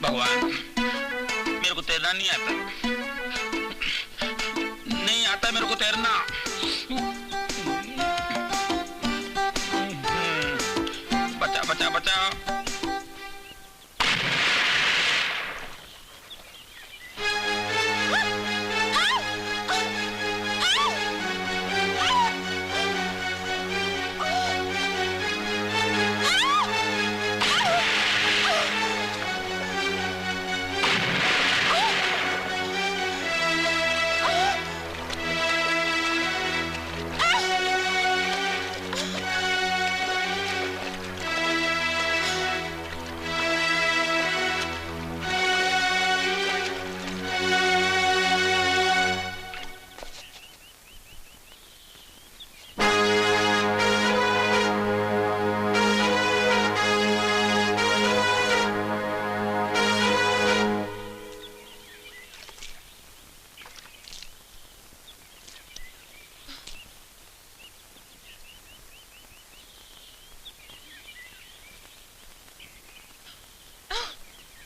भगवान मेरे को तैरना नहीं आता, नहीं आता मेरे को तैरना। बचा बचा बचा।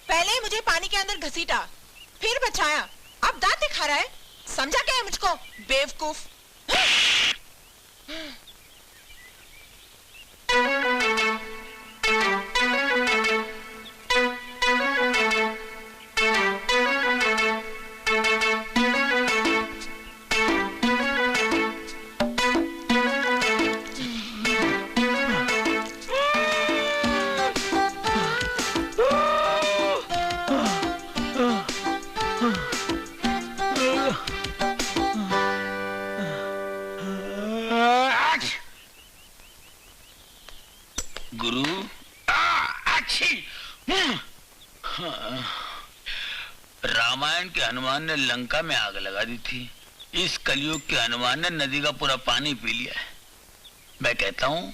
पहले मुझे पानी के अंदर घसीटा, फिर बचाया, अब दांत दिखा रहा है। समझा क्या है मुझको, बेवकूफ? रामायण के हनुमान ने लंका में आग लगा दी थी, इस कलयुग के हनुमान ने नदी का पूरा पानी पी लिया है। मैं कहता हूँ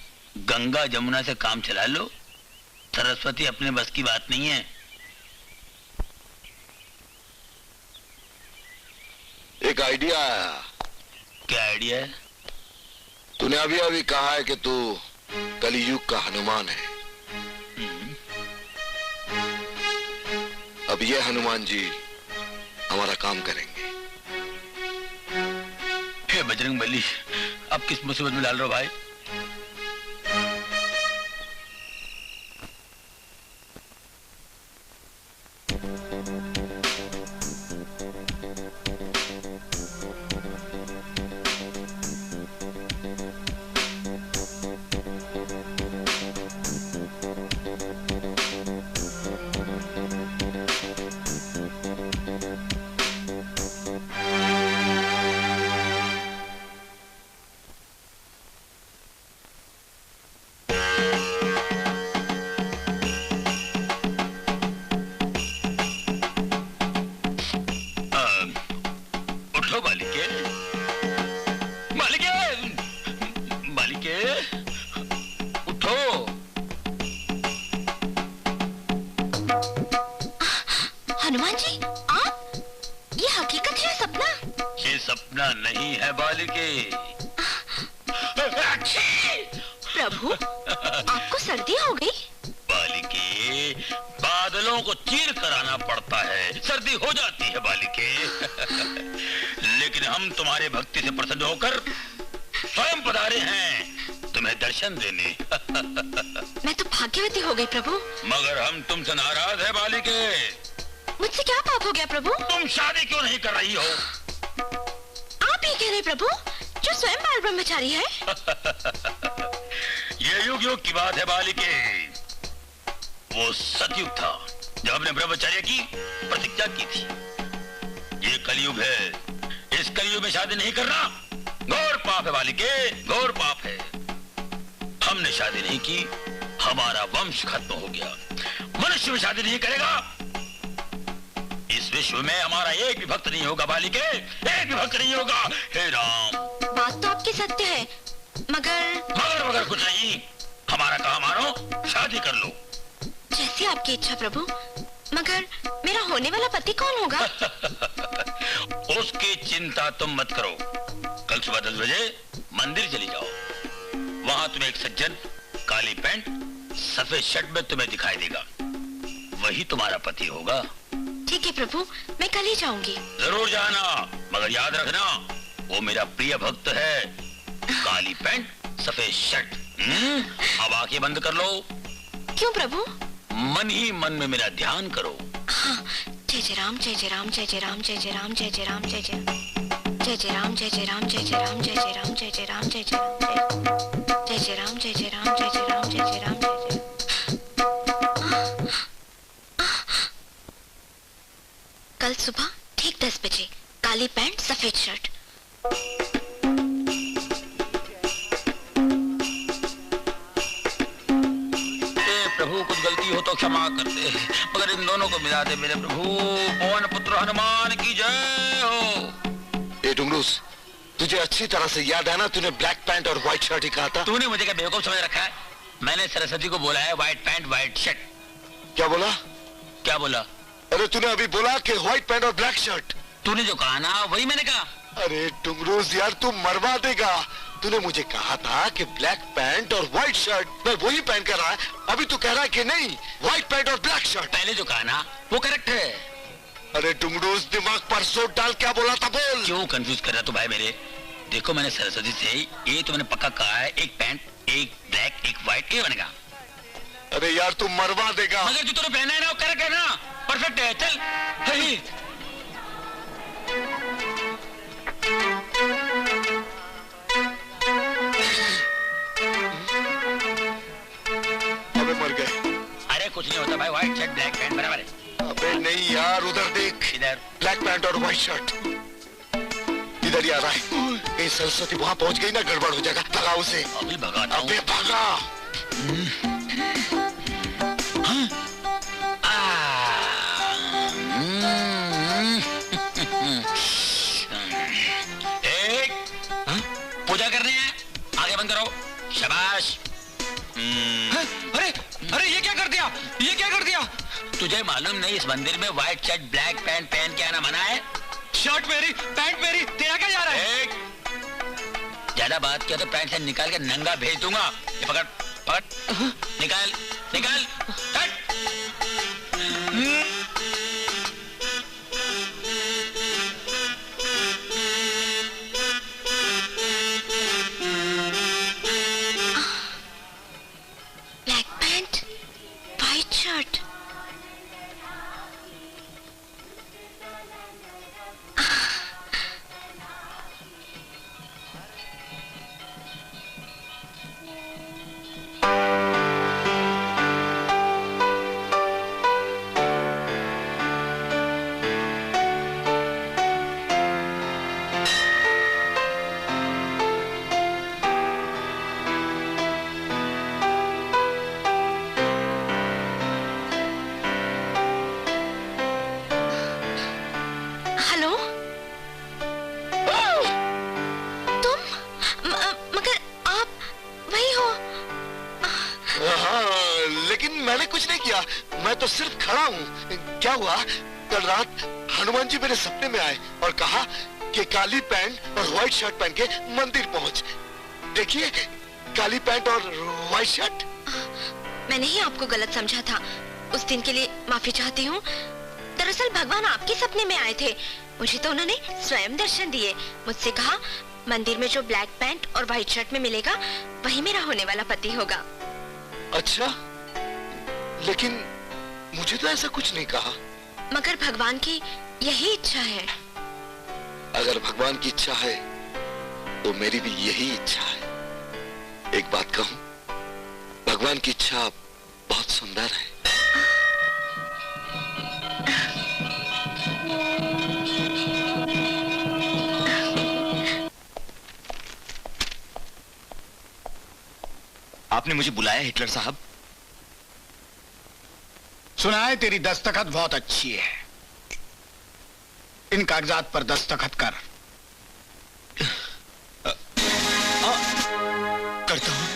गंगा जमुना से काम चला लो, सरस्वती अपने बस की बात नहीं है। एक आइडिया आया। क्या आइडिया है? तूने अभी अभी कहा है कि तू कलियुग का हनुमान है। अब ये हनुमान जी हमारा काम करेंगे। हे बजरंगबली, अब किस मुसीबत में डाल रहे हो भाई? हनुमान जी, आप? ये हकीकत है सपना? ये सपना नहीं है बालिके। प्रभु, आपको सर्दी हो गई? बालिके, बादलों को चीर कर आना पड़ता है, सर्दी हो जाती है बालिके। लेकिन हम तुम्हारे भक्ति से प्रसन्न होकर स्वयं पधारे हैं तुम्हें दर्शन देने। मैं तो भाग्यवती हो गई प्रभु। मगर हम तुमसे नाराज है बालिके। मुझसे क्या पाप हो गया प्रभु? तुम शादी क्यों नहीं कर रही हो? आप ही कह रहे प्रभु, जो स्वयं बाल ब्रह्मचारी है। ये युग युग की बात है बालिके। वो सतयुग था जब हमने ब्रह्मचर्य की प्रतिज्ञा की थी। ये कलयुग है, इस कलयुग में शादी नहीं करना घोर पाप है बालिके, घोर पाप है। हमने शादी नहीं की, हमारा वंश खत्म हो गया। मनुष्य में शादी नहीं करेगा, इस विश्व में हमारा एक भी भक्त नहीं होगा बालिके, एक भी भक्त नहीं होगा। हे राम, बात तो आपकी सत्य है, मगर कुछ नहीं। हमारा कहा मानो, शादी कर लो। जैसी आपकी इच्छा प्रभु। मगर मेरा होने वाला पति कौन होगा? उसकी चिंता तुम मत करो। कल सुबह 10 बजे मंदिर चली जाओ। वहां तुम्हें एक सज्जन काली पैंट सफेद शर्ट में तुम्हें दिखाई देगा, वही तुम्हारा पति होगा। ठीक है प्रभु, मैं कल ही जाऊंगी। जरूर जाना, मगर याद रखना वो मेरा प्रिय भक्त है। काली पैंट सफेद शर्ट। अब आंखें बंद कर लो। क्यों प्रभु? मन ही मन में मेरा ध्यान करो। हाँ, जय जय राम, जय जय राम, जय जय राम, जय जय राम, जय जय राम, जय जय जय जय राम, जय जय राम, जय जय राम, जय जय राम, जय जय राम, जय जय राम, जय जय राम, जय जय राम, जय जय राम, जय जय राम, जय जय। कल सुबह ठीक 10 बजे, काली पैंट सफेद शर्ट। प्रभु, कुछ गलती हो तो क्षमा कर दे, मगर इन दोनों को मिला दे मेरे प्रभु। पवन पुत्र हनुमान की जय हो। ए डुंगरूस, तुझे अच्छी तरह से याद है ना, तूने ब्लैक पैंट और व्हाइट शर्ट ही कहा था। तूने मुझे क्या बेवकूफ समझ रखा है? मैंने सरस्वती को बोला है व्हाइट पैंट व्हाइट शर्ट। क्या बोला? क्या बोला? अरे तूने अभी बोला कि व्हाइट पैंट और ब्लैक शर्ट। तूने जो कहा ना वही मैंने कहा। अरे डुंगरूस यार, तू मरवा देगा। तूने मुझे कहा था कि ब्लैक पैंट और व्हाइट शर्ट, मैं वही पहन कर रहा है। अभी तू कह रहा है कि नहीं, व्हाइट पैंट और ब्लैक शर्ट। पहले जो कहा ना वो करेक्ट है। अरे डुंगरूस, दिमाग पर सोट डाल, क्या बोला था बोल। क्यों कंफ्यूज कर रहा तू भाई मेरे? देखो, मैंने सरस्वती से ये तो मैंने पक्का कहा है, एक पैंट एक ब्लैक एक व्हाइट, ये बनेगा। अरे यार, तू मरवा देगा। मगर जो तूने पहना है ना वो करेक्ट है ना, परफेक्ट है। चल सही। अबे मर गए। अरे कुछ नहीं होता भाई, व्हाइट शर्ट ब्लैक पैंट बराबर है। अबे नहीं यार, उधर देख। इधर ब्लैक पैंट और व्हाइट शर्ट इधर ही आ रहा है। कहीं सरस्वती वहां पहुंच गई ना, गड़बड़ हो जाएगा। भगा उसे। अभी भगाता हूं। अबे भगा। शाबाश। अरे अरे ये क्या कर दिया, ये क्या कर दिया? तुझे मालूम नहीं इस मंदिर में व्हाइट शर्ट ब्लैक पैंट पहन के आना मना है? शर्ट मेरी, पैंट मेरी, तेरा क्या जा रहा है? ज्यादा बात किया तो पैंट से निकाल के नंगा भेज दूंगा। ये पकड़ पकड़, निकाल निकाल, हट। Black pant, white shirt. मैंने कुछ नहीं किया, मैं तो सिर्फ खड़ा हूँ। क्या हुआ? कल रात हनुमान जी मेरे सपने में आए और कहा कि काली पैंट और व्हाइट शर्ट पहन के मंदिर पहुँच। देखिए, काली पैंट और व्हाइट शर्ट। मैंने ही आपको गलत समझा था। उस दिन के लिए माफी चाहती हूँ। दरअसल भगवान आपके सपने में आए थे। मुझे तो उन्होंने स्वयं दर्शन दिए। मुझसे कहा मंदिर में जो ब्लैक पैंट और व्हाइट शर्ट में मिलेगा वही मेरा होने वाला पति होगा। अच्छा, लेकिन मुझे तो ऐसा कुछ नहीं कहा। मगर भगवान की यही इच्छा है। अगर भगवान की इच्छा है तो मेरी भी यही इच्छा है। एक बात कहूं, भगवान की इच्छा बहुत सुंदर है। आपने मुझे बुलाया हिटलर साहब? सुना है तेरी दस्तखत बहुत अच्छी है। इन कागजात पर दस्तखत कर। करता हूं।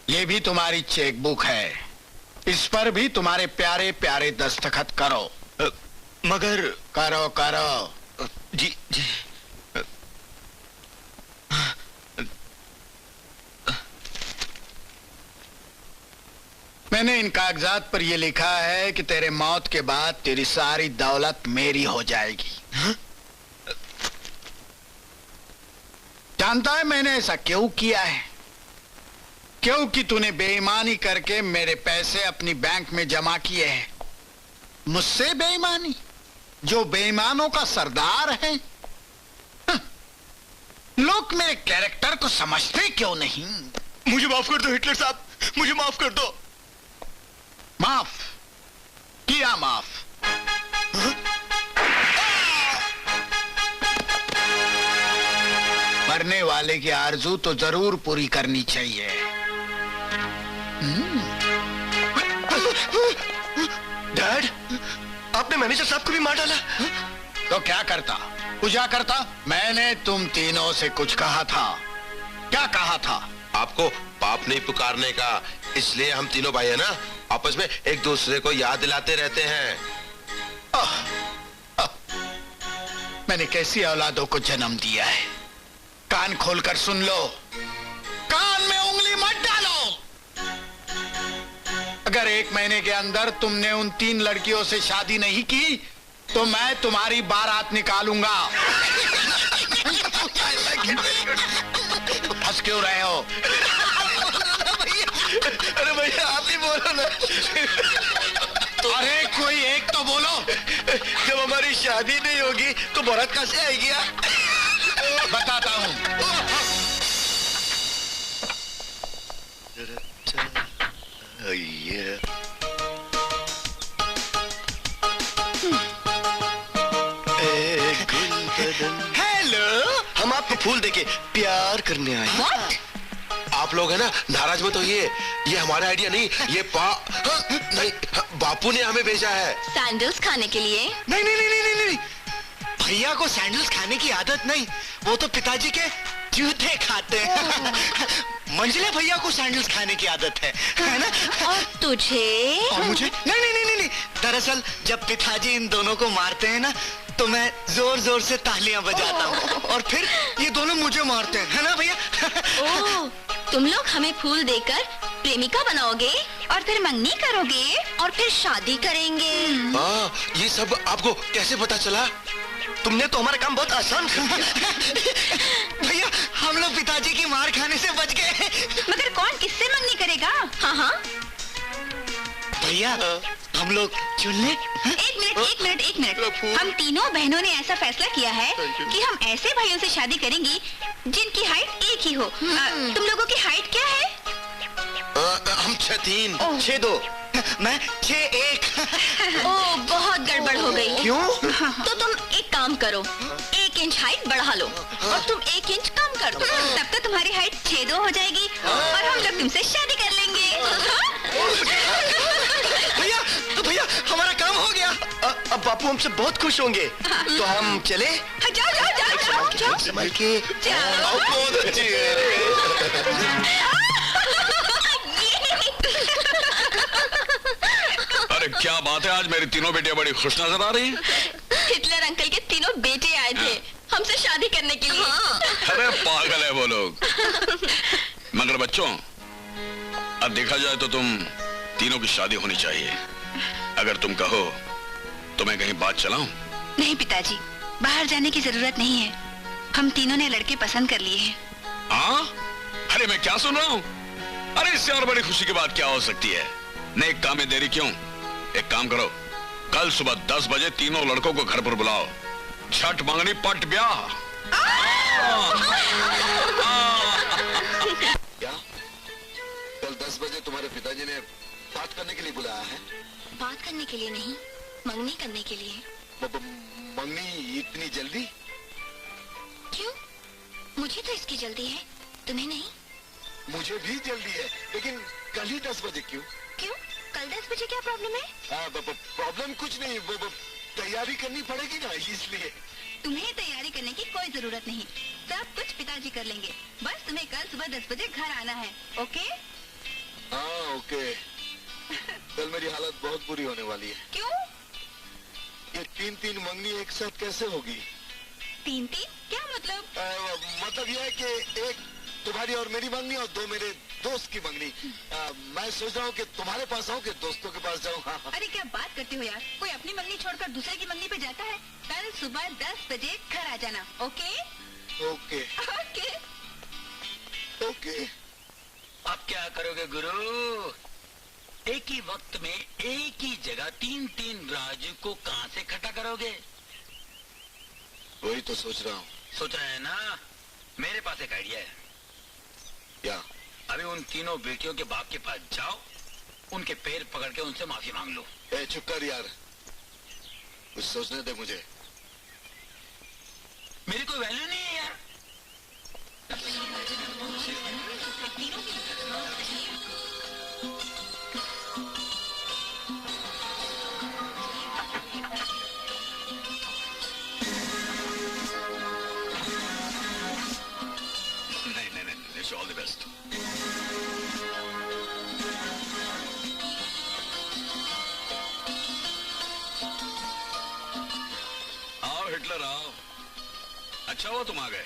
ये भी तुम्हारी चेक बुक है। इस पर भी तुम्हारे प्यारे प्यारे दस्तखत करो। मगर करो करो। जी जी। मैंने इन कागजात पर यह लिखा है कि तेरे मौत के बाद तेरी सारी दौलत मेरी हो जाएगी। जानता है मैंने ऐसा क्यों किया है? क्योंकि तूने बेईमानी करके मेरे पैसे अपनी बैंक में जमा किए हैं। मुझसे बेईमानी, जो बेईमानों का सरदार है। लोग मेरे कैरेक्टर को समझते क्यों नहीं? मुझे माफ कर दो हिटलर साहब, मुझे माफ कर दो। माफ किया? माफ? मरने वाले की आरजू तो जरूर पूरी करनी चाहिए। डैड, आपने मैनेजर साहब को भी मार डाला? तो क्या करता? पूजा करता? मैंने तुम तीनों से कुछ कहा था। क्या कहा था? आपको पाप नहीं पुकारने का, इसलिए हम तीनों भाई है ना, आपस में एक दूसरे को याद दिलाते रहते हैं। मैंने कैसी औलादों को जन्म दिया है। कान खोलकर सुन लो, कान में उंगली मत डालो। अगर 1 महीने के अंदर तुमने उन 3 लड़कियों से शादी नहीं की तो मैं तुम्हारी बारात निकालूंगा। हंस क्यों रहे हो? अरे भैया आप ही बोलो ना। अरे कोई एक तो बोलो। जब हमारी शादी नहीं होगी तो बारात कहां से आएगी? बताता हूं। हेलो, हम आपको फूल देके प्यार करने आए। What? आप लोग है ना, नाराज मत होइए, ये हमारा आइडिया नहीं, ये नहीं, बापू ने हमें भेजा है। सैंडल्स खाने के लिए? नहीं नहीं नहीं नहीं नहीं, भैया को सैंडल्स खाने की आदत नहीं, वो तो पिताजी के जूते खाते हैं। मंजिला भैया को सैंडल्स खाने की आदत है ना? और तुझे? और मुझे? नहीं नहीं नहीं नहीं, दरअसल जब पिताजी इन दोनों को मारते हैं ना, तो मैं जोर जोर से तालियां बजाता हूँ और फिर ये दोनों मुझे मारते हैं, है ना भैया? ओह, तुम लोग हमें फूल देकर प्रेमिका बनाओगे और फिर मंगनी करोगे और फिर शादी करेंगे। हाँ, ये सब आपको कैसे पता चला? तुमने तो हमारा काम बहुत आसान कर दिया। भैया, हम लोग पिताजी की मार खाने से बच गए। मगर कौन किससे मंगनी करेगा? हाँ हाँ भैया, हम लोग चुन ले। एक मिनट। हम तीनों बहनों ने ऐसा फैसला किया है कि हम ऐसे भाइयों से शादी करेंगी जिनकी हाइट एक ही हो। तुम लोगों की हाइट क्या है? हम 6'3", 6'2", मैं 6'1". ओह, बहुत गड़बड़ हो गई। क्यों? तो तुम एक काम करो, 1 इंच हाइट बढ़ा लो और तुम 1 इंच कम कर दो। तब तो तुम्हारी हाइट 6'2" हो जाएगी और हम लोग तुमसे शादी कर लेंगे। भैया, हमारा काम हो गया। अब बापू हमसे बहुत खुश होंगे। तो हम चले? जाओ। संभल के। बहुत अच्छी है। अरे क्या बात है, आज मेरी तीनों बेटियां बड़ी खुश नजर आ रही हैं। हिटलर अंकल के तीनों बेटे आए थे हमसे शादी करने के लिए। अरे पागल है वो लोग। मगर बच्चों, अब देखा जाए तो तुम तीनों की शादी होनी चाहिए। अगर तुम कहो तो मैं कहीं बात चलाऊं? नहीं पिताजी, बाहर जाने की जरूरत नहीं है। हम तीनों ने लड़के पसंद कर लिए हैं। हाँ? अरे मैं क्या सुन रहा हूँ? अरे इससे और बड़ी खुशी की बात क्या हो सकती है? नेक काम में देरी क्यों? एक काम करो, कल सुबह 10 बजे तीनों लड़कों को घर पर बुलाओ। छठ मंगनी पट ब्याह। क्या कल 10 बजे तुम्हारे पिताजी ने बात करने के लिए बुलाया है? बात करने के लिए नहीं, मंगनी करने के लिए। मंगनी इतनी जल्दी? क्यों? मुझे तो इसकी जल्दी है, तुम्हें नहीं? मुझे भी जल्दी है, लेकिन कल ही 10 बजे क्यों? क्यों? कल 10 बजे क्या प्रॉब्लम है? प्रॉब्लम कुछ नहीं, तैयारी करनी पड़ेगी ना, इसलिए। तुम्हें तैयारी करने की कोई जरूरत नहीं, सब कुछ पिताजी कर लेंगे। बस तुम्हें कल सुबह 10 बजे घर आना है। ओके? हाँ ओके। कल मेरी हालत बहुत बुरी होने वाली है। क्यों? ये 3-3 मंगनी एक साथ कैसे होगी? 3-3 क्या मतलब? मतलब यह है कि एक तुम्हारी और मेरी मंगनी और 2 मेरे दोस्त की मंगनी। मैं सोच रहा हूँ कि तुम्हारे पास आऊँ कि दोस्तों के पास जाऊँ। हाँ। अरे क्या बात करते हो यार, कोई अपनी मंगनी छोड़कर दूसरे की मंगनी पे जाता है? कल सुबह 10 बजे घर आ जाना। ओके? Okay okay okay. अब क्या करोगे गुरु? एक ही वक्त में एक ही जगह 3-3 राज को कहां से इकट्ठा करोगे? वही तो सोच रहा हूँ। सोच रहे हैं ना? मेरे पास एक आइडिया है। क्या? अभी उन तीनों बेटियों के बाप के पास जाओ, उनके पैर पकड़ के उनसे माफी मांग लो। चुप कर यार, कुछ सोचने दे मुझे। मेरी कोई वैल्यू नहीं है यार। नहीं, ऑल द बेस्ट। आओ हिटलर आओ। अच्छा हुआ तुम आ गए।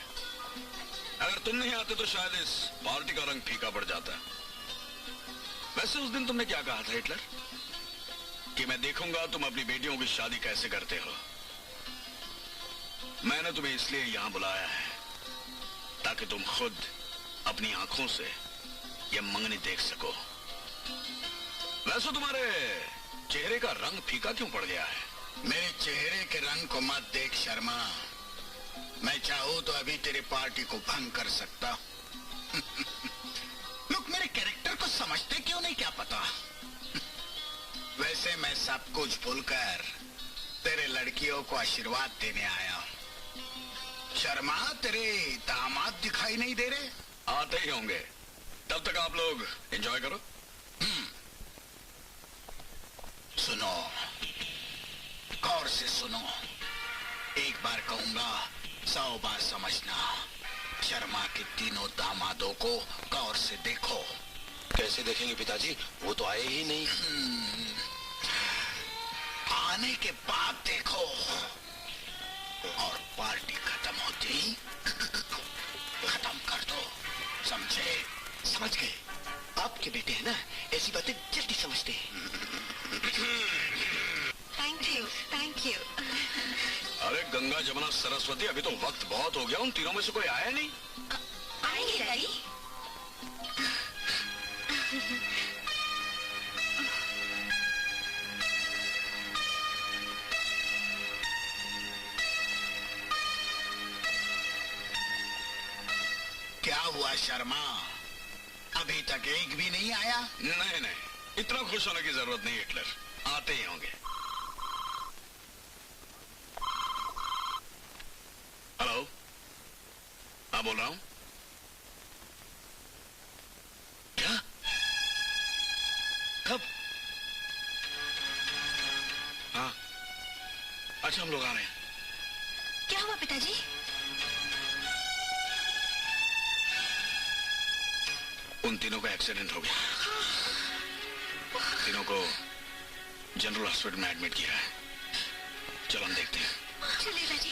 अगर तुम नहीं आते तो शायद इस पार्टी का रंग फीका पड़ जाता। वैसे उस दिन तुमने क्या कहा था हिटलर? कि मैं देखूंगा तुम अपनी बेटियों की शादी कैसे करते हो। मैंने तुम्हें इसलिए यहां बुलाया है ताकि तुम खुद अपनी आंखों से यह मंगनी देख सको। वैसे तुम्हारे चेहरे का रंग फीका क्यों पड़ गया है? मेरे चेहरे के रंग को मत देख शर्मा, मैं चाहूं तो अभी तेरी पार्टी को भंग कर सकता। लोग मेरे कैरेक्टर को समझते क्यों नहीं क्या पता। वैसे मैं सब कुछ भूलकर तेरे लड़कियों को आशीर्वाद देने आया हूं। शर्मा, तेरे दामाद दिखाई नहीं दे रहे? आते ही होंगे, तब तक आप लोग एंजॉय करो। सुनो, गौर से सुनो, एक बार कहूंगा 100 बार समझना। शर्मा के तीनों दामादों को गौर से देखो। कैसे देखेंगे पिताजी, वो तो आए ही नहीं। आने के बाद देखो, और पार्टी खत्म होते ही खत्म कर दो, समझे? समझ गए। आपके बेटे हैं ना, ऐसी बातें जल्दी समझते हैं। Thank you, thank you. अरे गंगा जमुना सरस्वती, अभी तो वक्त बहुत हो गया, उन तीनों में से कोई आया नहीं। आएंगे डैडी। क्या हुआ शर्मा, अभी तक एक भी नहीं आया? नहीं नहीं, इतना खुश होने की जरूरत नहीं हिटलर, आते ही होंगे। हेलो, हाँ बोल रहा हूं। क्या? कब? हाँ, अच्छा हम लोग आ रहे हैं। क्या हुआ पिताजी? उन तीनों का एक्सीडेंट हो गया। तीनों को जनरल हॉस्पिटल में एडमिट किया है। चलो हम देखते हैं। चलिए दादी।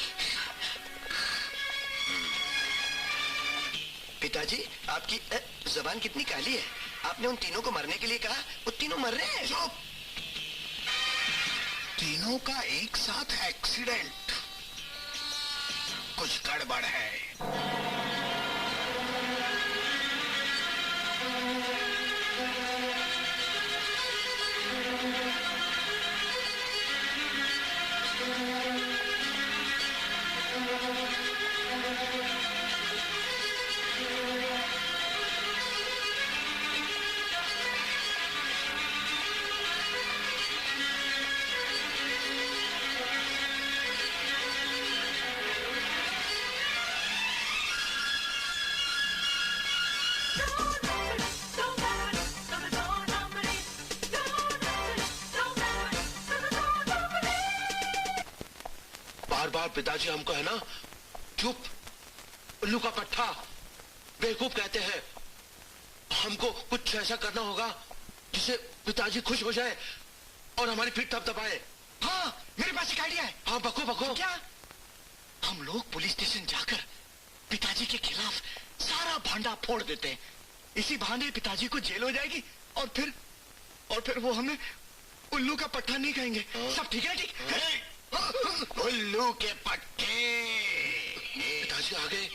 पिताजी, आपकी जबान कितनी काली है। आपने उन तीनों को मरने के लिए कहा, वो तीनों मर रहे हैं। चुप! तीनों का एक साथ एक्सीडेंट, कुछ गड़बड़ है। बार पिताजी हमको है ना चुप, उल्लू का पट्टा, बेवकूफ कहते हैं। हमको कुछ ऐसा करना होगा जिससे पिताजी खुश हो जाए और हमारी पीठ थपथपाए। हाँ, मेरे पास एक आइडिया है। हाँ बको बको। क्या? हम लोग पुलिस स्टेशन जाकर पिताजी के खिलाफ सारा भांडा फोड़ देते हैं। इसी बहाने पिताजी को जेल हो जाएगी और फिर वो हमें उल्लू का पट्टा नहीं कहेंगे। सब ठीक है? ठीक है। उल्लू के पट्टे। पिताजी आ गए।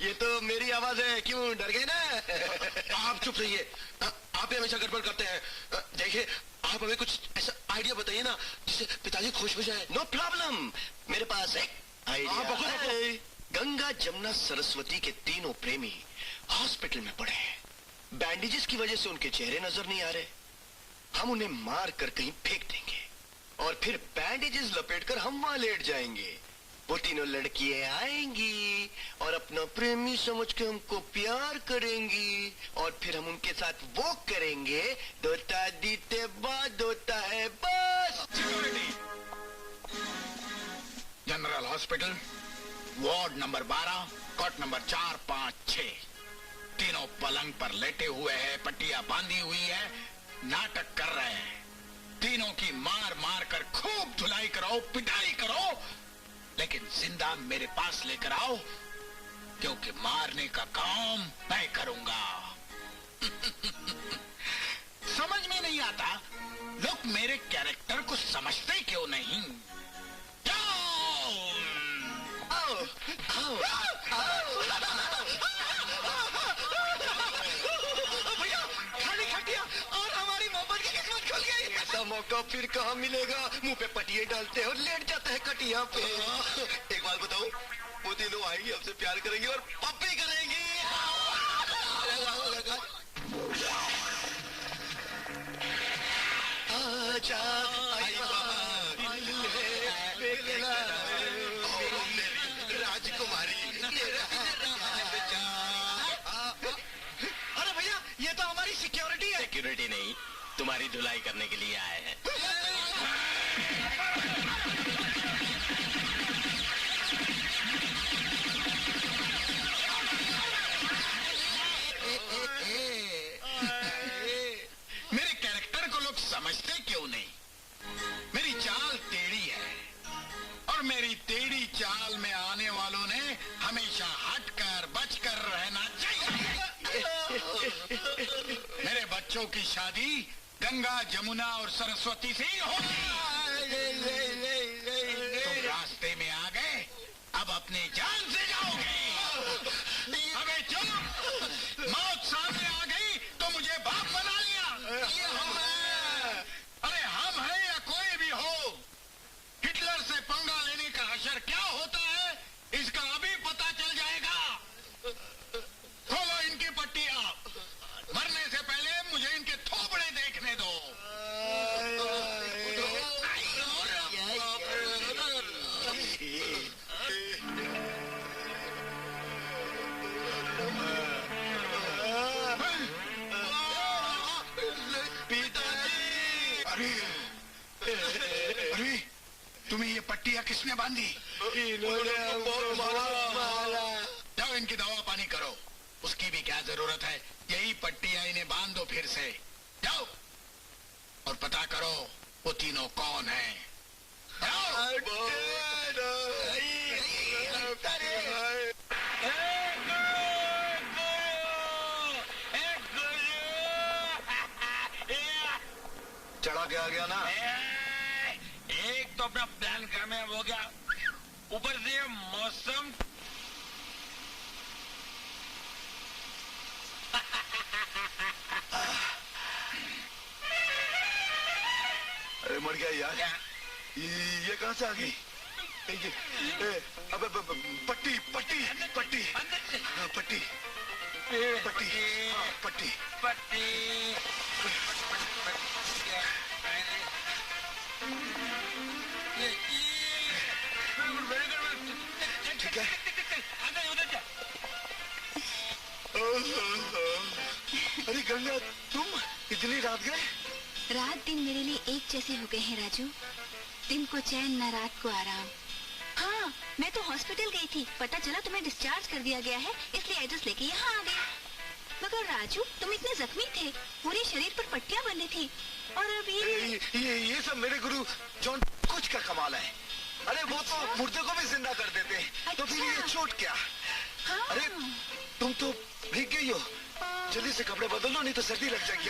ये तो मेरी आवाज है, क्यों डर गए ना? आप चुप रहिए, आप ही हमेशा गड़बड़ करते हैं। देखिए, आप हमें कुछ ऐसा आइडिया बताइए ना जिससे पिताजी खुश हो जाए। नो प्रॉब्लम, मेरे पास एक आइडिया है। गंगा जमुना सरस्वती के तीनों प्रेमी हॉस्पिटल में पड़े हैं। बैंडेजेस की वजह से उनके चेहरे नजर नहीं आ रहे। हम उन्हें मार कर कहीं फेंक देंगे और फिर बैंडेजेस लपेटकर हम वहां लेट जाएंगे। वो तीनों लड़कियां आएंगी और अपना प्रेमी समझ के हमको प्यार करेंगी और फिर हम उनके साथ वो करेंगे। दोता दीते बाद होता है बस। General hospital, ward number 12, cot number 4, 5, 6। तीनों पलंग पर लेटे हुए हैं, पट्टियां बांधी हुई है, नाटक कर रहे हैं। तीनों की मार मार कर खूब धुलाई कराओ, पिटाई करो, लेकिन जिंदा मेरे पास लेकर आओ, क्योंकि मारने का काम मैं करूंगा। समझ में नहीं आता लोग मेरे कैरेक्टर को समझते क्यों नहीं? भैया, खाली खटिया और हमारी मोहब्बत की किस्मत खुल गई। ऐसा मौका फिर कहाँ मिलेगा? मुंह पे पटिए डालते हैं और लेट जाते हैं खटिया पे। एक बात बताऊं, वो तीनों आएंगे, हमसे प्यार करेंगे और पप्पी करेंगी। आजा राजकुमारी, तुम्हारी धुलाई करने के लिए आए हैं। मेरे कैरेक्टर को लोग समझते क्यों नहीं? मेरी चाल टेढ़ी है और मेरी टेढ़ी चाल में आने वालों ने हमेशा हटकर बचकर रहना चाहिए। मेरे बच्चों की शादी गंगा, जमुना और सरस्वती से ही होगी। तुम रास्ते में आ गए, अब अपनी जान से जाओगे। अबे चुप! मौत सामने आ गई तो मुझे बाप बना लिया। ये हम हैं। अरे हम हैं या कोई भी हो, हिटलर से पंगा लेने का हशर क्या होता है इसका अभी पता चल जाएगा। खोलो इनकी पट्टियां। मरने से पहले मुझे इनके थोबड़े देखने दो। अरे तुम्हें ये पट्टियां किसने बांधी? इन्होंने हमको मारा। जाओ इनकी दवा पानी करो। उसकी भी क्या जरूरत है? यही पट्टियां इन्हें बांध दो फिर से। जाओ और पता करो वो तीनों कौन हैं। चढ़ा के आ गया ना। एक तो अपना प्लान कामयाब हो गया, ऊपर से ये मौसम। अरे मर गया यार। ये कहां से आ गई? अब पट्टी पट्टी पट्टी पट्टी पट्टी पट्टी पट्टी। ठीक है। अरे गंगा, तुम इतनी रात गए? रात दिन मेरे लिए एक जैसे हो गए हैं राजू। दिन को चैन न रात को आराम। हाँ, मैं तो हॉस्पिटल गई थी, पता चला तुम्हें डिस्चार्ज कर दिया गया है, इसलिए एड्रेस लेके यहाँ आ गई। मगर राजू, तुम इतने जख्मी थे, पूरे शरीर पर पट्टियां बंधी थी, और अब ये सब मेरे गुरु जॉन कुछ का कमाल है। अरे वो तो मुर्दे को भी जिंदा कर देते हैं। तो फिर ये चोट क्या? हाँ। अरे तुम तो भीग गई हो, जल्दी से कपड़े बदल लो नहीं तो सर्दी लग जाएगी।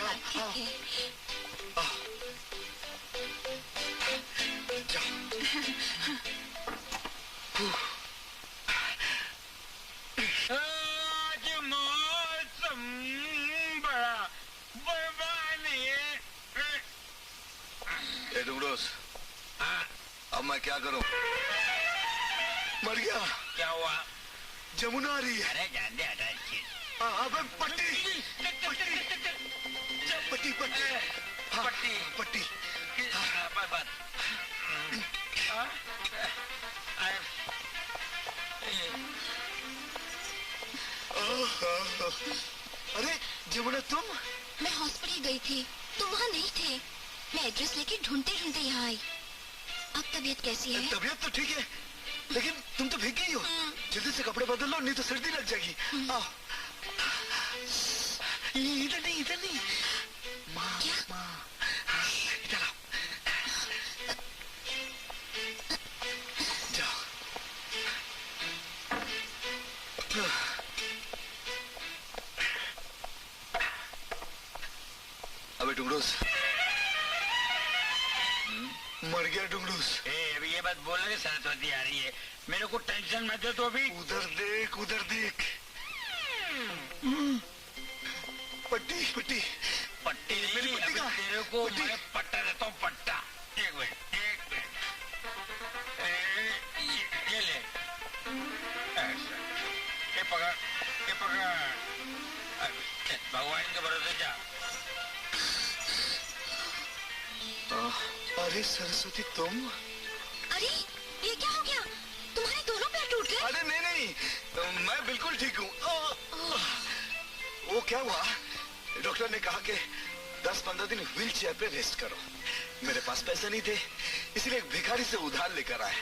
आज मौसम बड़ा बर्बादी है। डुगडोस, अब मैं क्या करूं? मर गया। क्या हुआ? जमुना आ रही है। अरे जान दे, हटा अबे पट्टी पट्टी पट्टी पट्टी पट्टी पट्टी। अरे जमुना, तुम? मैं हॉस्पिटल गई थी, तुम वहाँ नहीं थे। मैं एड्रेस लेके ढूंढते ढूंढते यहाँ आई। अब तबीयत कैसी है? तबीयत तो ठीक है, लेकिन तुम तो भीग गई हो। जल्दी से कपड़े बदल लो नहीं तो सर्दी लग जाएगी। आओ। इधर नहीं, इधर नहीं। माँ, माँ, इधर आओ। जाओ। अबे डुगडूस, मर गया डुगडूस। अभी ये बात बोलना कि सरस्वती आ रही है, मेरे को टेंशन मत दो। तो अभी उधर देख, उधर देख। पट्टी पट्टी पट्टी मेरी पट्टी का तेरे को मैं पट्टा देता हूँ, पट्टा। एक मिनट, एक मिनट। ये ले, ऐसा। ये पकड़, ये पकड़। भगवान के भरोसे जा। अरे सरस्वती, तुम? अरे ये क्या हो गया? तुम्हारे दोनों पैर टूट गए? अरे नहीं नहीं, मैं बिल्कुल ठीक हूँ। वो क्या हुआ? डॉक्टर ने कहा कि 10-15 दिन व्हील चेयर पे रेस्ट करो। मेरे पास पैसे नहीं थे, इसलिए एक भिखारी से उधार लेकर आए।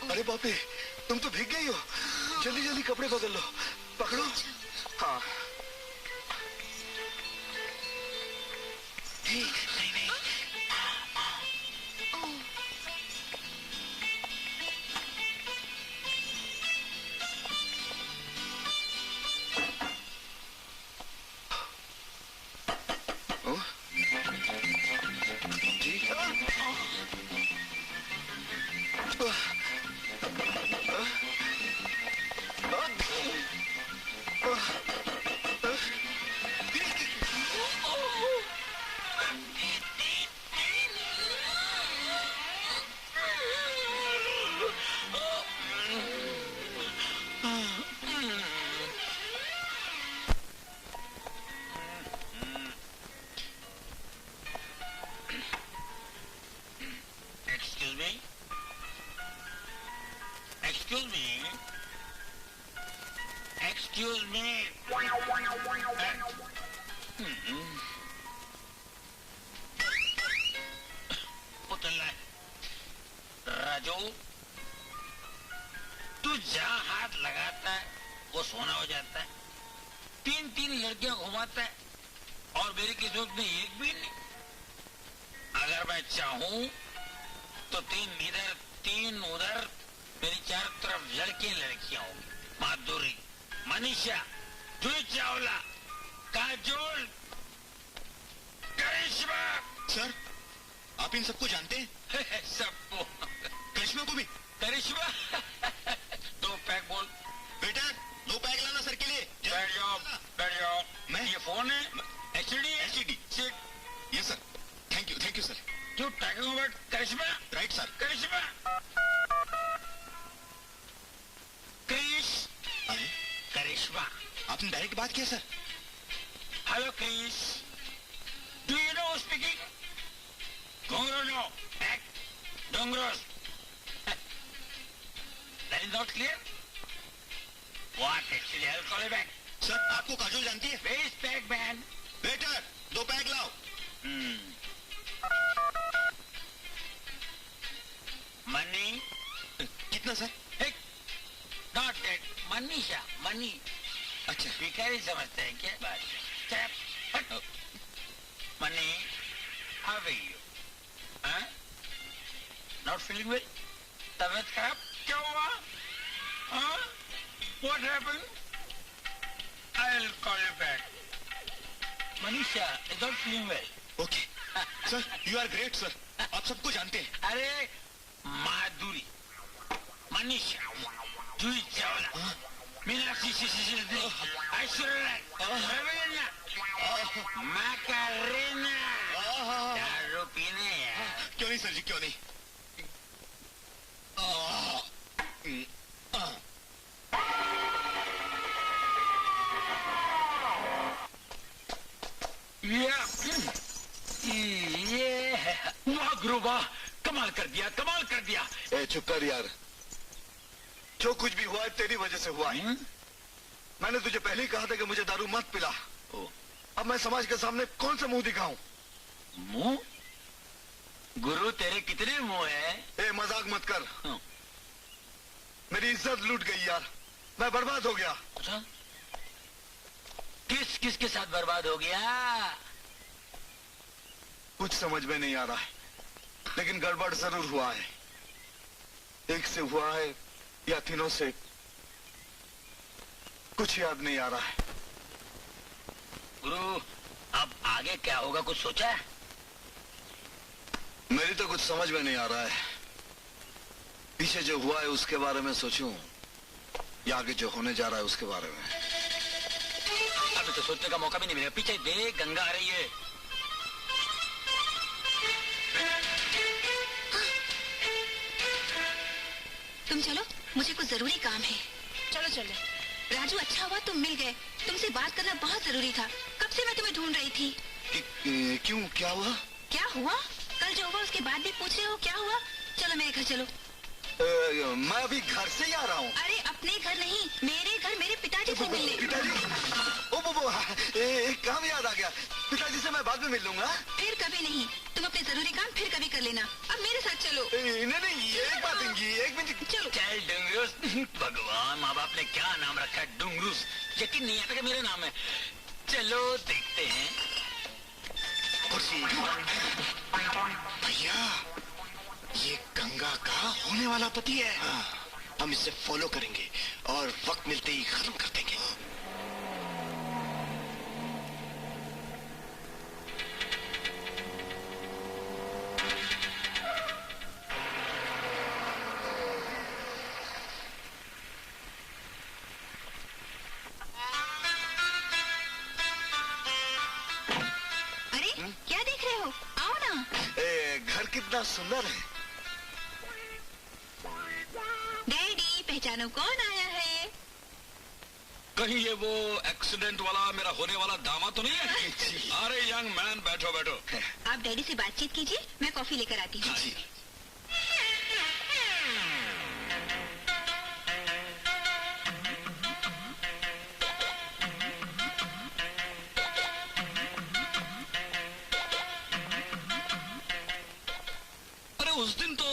अरे बाप रे, तुम तो भीग गई हो। जल्दी जल्दी कपड़े बदल लो। पकड़ो। हाँ। नहीं नहीं। तू जहाँ हाथ लगाता है वो सोना हो जाता है। 3-3 लड़कियां घुमाता है और मेरी किस्मत में एक भी नहीं। अगर मैं चाहूं तो 3 इधर 3 उधर, मेरी चारों तरफ लड़कियां होंगी। माधुरी, मनीषा, जूही चावला, काजोल, करिश्मा। सर, आप इन सबको जानते हैं? सबको। करिश्मा को भी? करिश्मा 2 पैक बोल। बेटा 2 पैक लाना सर के लिए। बैठ जाओ। मैं ये फोन है एचडी सिट। Yes sir. Thank you sir. You talking about Karishma? Right sir. Karishma. Karishma. आपने डायरेक्ट बात किया sir? Hello Chris, do you know speaking? Gongro no, Dongros. That is not clear? What actually? I'll call you back. Sir, आपको काजोल जानती है? Where is pack man? Better 2 pack लाओ। Money? कितना sir? Not that. Manisha, money. अच्छा। भिखारी समझते हैं क्या बात? Money, how are you? Huh? Not feeling well? तबीयत खराब? क्या हुआ? Huh? What happened? I'll call you back. Manisha is not feeling well. Okay. Sir, you are great, sir. आप सबको जानते हैं। अरे माधुरी, मनीषा, जूही चावला, मीनाक्षी, ऐश्वर्या राय, रवीना, मैकारेना। दारू पीने यार। क्यों नहीं सर जी, क्यों नहीं। ये वाह गुरु वाह, कमाल कर दिया। ए चुप कर यार, जो कुछ भी हुआ है तेरी वजह से हुआ है। मैंने तुझे पहले ही कहा था कि मुझे दारू मत पिला। अब मैं समाज के सामने कौन सा मुंह दिखाऊं? मुंह? गुरु तेरे कितने मुंह है? ए मजाक मत कर। मेरी इज्जत लूट गई यार, मैं बर्बाद हो गया। अच्छा? किस के साथ बर्बाद हो गया? कुछ समझ में नहीं आ रहा है, लेकिन गड़बड़ जरूर हुआ है। एक से हुआ है या तीनों से, कुछ याद नहीं आ रहा है। गुरु अब आगे क्या होगा, कुछ सोचा है? मेरी तो कुछ समझ में नहीं आ रहा है। पीछे जो हुआ है उसके बारे में सोचूं या आगे जो होने जा रहा है उसके बारे में? अभी तो सोचने का मौका भी नहीं मिलेगा। पीछे देख, गंगा आ रही है। तुम चलो, मुझे कुछ जरूरी काम है। चलो। राजू अच्छा हुआ तुम मिल गए, तुमसे बात करना बहुत जरूरी था। कब से मैं तुम्हें ढूंढ रही थी। क्यों, क्या हुआ? क्या हुआ? कल जो हुआ उसके बाद भी पूछ रहे हो क्या हुआ? चलो मेरे घर चलो। मैं अभी घर से ही आ रहा हूँ। अरे अपने घर नहीं, मेरे घर, मेरे पिताजी से मिलने। पिताजी? एक काम याद आ गया। पिताजी से मैं बाद में मिल लूंगा। फिर कभी नहीं, तुम अपने जरूरी काम फिर कभी कर लेना। अब मेरे साथ चलो। नहीं, एक बात एक मिनट। चलो। चल डुंगरूस। भगवान, माँ बाप ने क्या नाम रखा है, डुंगरूस। यकीन नहीं आता कि मेरा नाम है। चलो देखते हैं। भैया, ये गंगा का होने वाला पति है। हाँ, हम इसे फॉलो करेंगे और वक्त मिलते ही खत्म कर देंगे। क्या देख रहे हो? आओ ना। घर कितना सुंदर है। डैडी, पहचानो कौन आया है? कहीं ये वो एक्सीडेंट वाला मेरा होने वाला दामाद तो नहीं है? अरे यंग मैन, बैठो बैठो। आप डैडी से बातचीत कीजिए, मैं कॉफी लेकर आती हूँ। उस दिन तो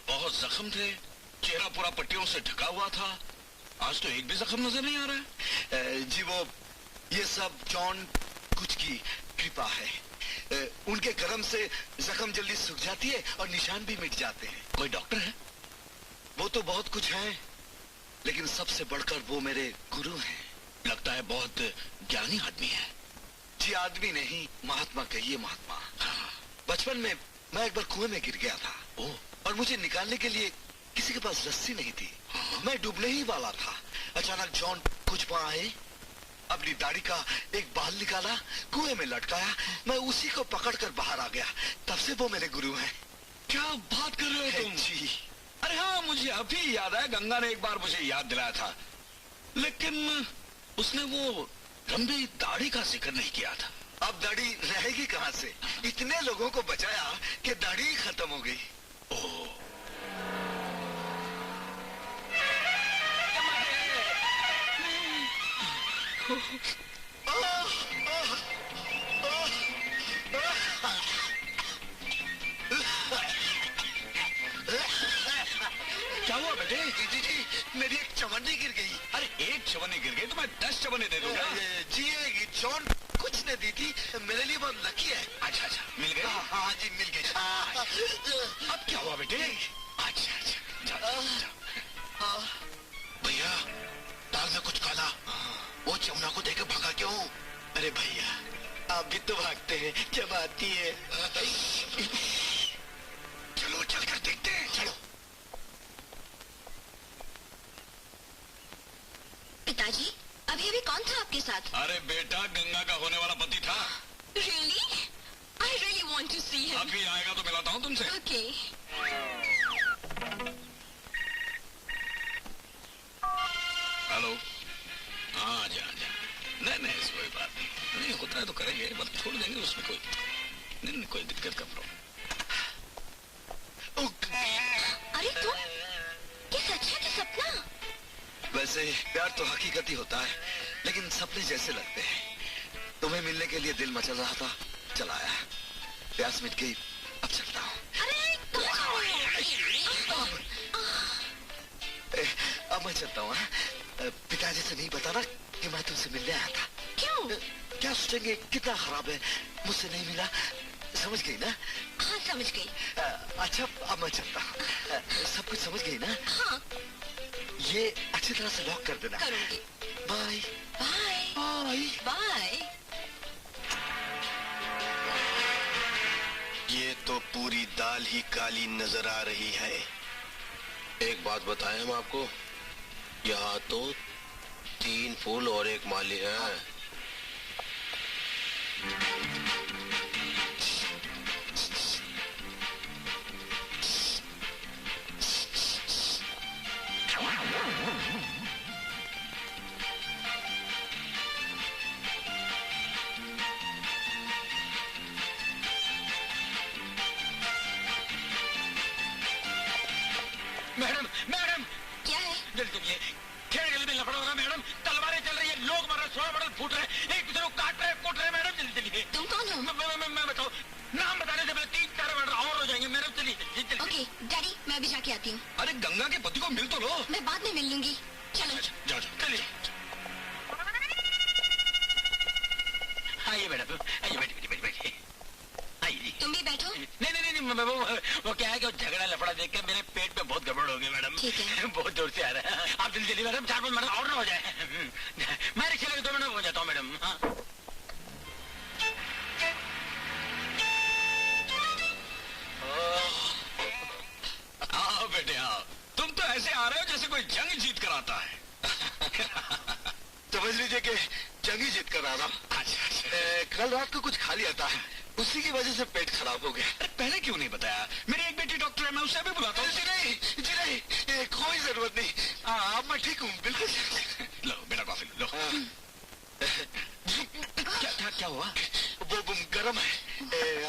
बहुत जख्म थे, चेहरा पूरा पट्टियों से ढका हुआ था। आज तो एक भी जख्म नजर नहीं आ रहा है। जी वो ये सब जॉन कुछ की कृपा है। उनके कर्म से जख्म जल्दी सूख जाती है और निशान भी मिट जाते हैं। कोई डॉक्टर है? वो तो बहुत कुछ है, लेकिन सबसे बढ़कर वो मेरे गुरु हैं। लगता है बहुत ज्ञानी आदमी है। जी आदमी नहीं, महात्मा कहिए महात्मा। बचपन में मैं एक बार कुएं में गिर गया था और मुझे निकालने के लिए किसी के पास रस्सी नहीं थी। मैं डूबने ही वाला था। अचानक जॉन कुछ वहां आए, अपनी दाढ़ी का एक बाल निकाला, कुएं में लटकाया। मैं उसी को पकड़कर बाहर आ गया। तब से वो मेरे गुरु हैं। क्या बात कर रहे हो तुम? जी। अरे हाँ, मुझे अभी याद है, गंगा ने एक बार मुझे याद दिलाया था, लेकिन उसने वो लंबी दाढ़ी का जिक्र नहीं किया था। अब दाढ़ी रहेगी कहाँ से? इतने लोगों को बचाया कि दाढ़ी ही खत्म हो गई। क्या हुआ बेटे? जी, मेरी एक चवन्नी गिर गई। अरे एक चवन्नी गिर गई तो मैं 10 चवन्नी दे दूंगा। जी ये जॉन कुछ ने दी थी, मेरे लिए बहुत लकी है। अच्छा, मिल गई? हाँ जी, मिल गई। अब क्या हुआ बेटे? अच्छा, जाओ। भैया, दाल में कुछ काला। वो जमुना को देकर भागा क्यों? अरे भैया, आप भी तो भागते हैं जब आती है। चलो चलकर देखते हैं। चलो। पिताजी, अभी कौन था आपके साथ? अरे बेटा, गंगा का होने वाला पति था। Really? I really want to see him. अभी आएगा तो मिलाता हूँ तुमसे। Okay. हेलो। हाँ, जा। नहीं, कोई बात नहीं होता है तो करेंगे, बस छोड़ देंगे, उसमें कोई दिक्कत का प्रॉब्लम। अरे तुम, ये सच है कि सपना? वैसे प्यार तो हकीकत ही होता है, लेकिन सपने जैसे लगते हैं। तुम्हें मिलने के लिए दिल मचल रहा था, चला आया। प्यास मिट गई, अब चलता हूँ। अरे कहाँ जा रहे हो? अब मैं चलता हूँ। पिताजी से नहीं बताना कि मैं तुमसे मिलने आया था। क्यों? क्या सोचेंगे कितना खराब है, मुझसे नहीं मिला। समझ गई ना? हाँ, समझ गई। अच्छा, अब मैं चलता हूँ। सब कुछ समझ गई ना? हाँ। ये अच्छी तरह से लॉक कर देना। करूंगी। Bye bye bye bye. ये तो पूरी दाल ही काली नजर आ रही है। एक बात बताएं हम आपको, यहाँ तो 3 फूल और 1 माली है। मैडम क्या है? जल्दी खेल गली में लफड़ा होगा मैडम, तलवारें चल रही है, लोग मर रहे, 100 बटन फूट रहे, एक दूसरे को काट रहे, कूट रहे। मैडम जल्दी चलिए। तुम कौन हो? आइए मैडम, आइए बैठिए। आइए। तुम भी बैठो। नहीं, वो क्या है कि झगड़ा लफड़ा देख के मेरे पेट में बहुत गड़बड़ हो गई मैडम। ठीक है। बहुत जोर से आ रहा है। आप जल्दी मैडम, 4-5 मिनट और ना हो जाए। मैं रिक्शा लेकर 2 मिनट में हो जाता हूँ मैडम। आओ बेटे आओ, तुम तो ऐसे आ रहे हो जैसे कोई जंग जीत कर आता है। समझ लीजिए कि जंग ही जीत कर आ रहा हूँ। कल रात को कुछ खा लिया था, उसी की वजह से पेट खराब हो गया। पहले क्यों नहीं बताया? मेरी एक बेटी डॉक्टर है, मैं उसे भी बुलाता हूँ। जी नहीं, कोई जरूरत नहीं। अब मैं ठीक हूँ बिल्कुल। लो बेटा कॉफी लो। क्या हुआ? वो गरम है।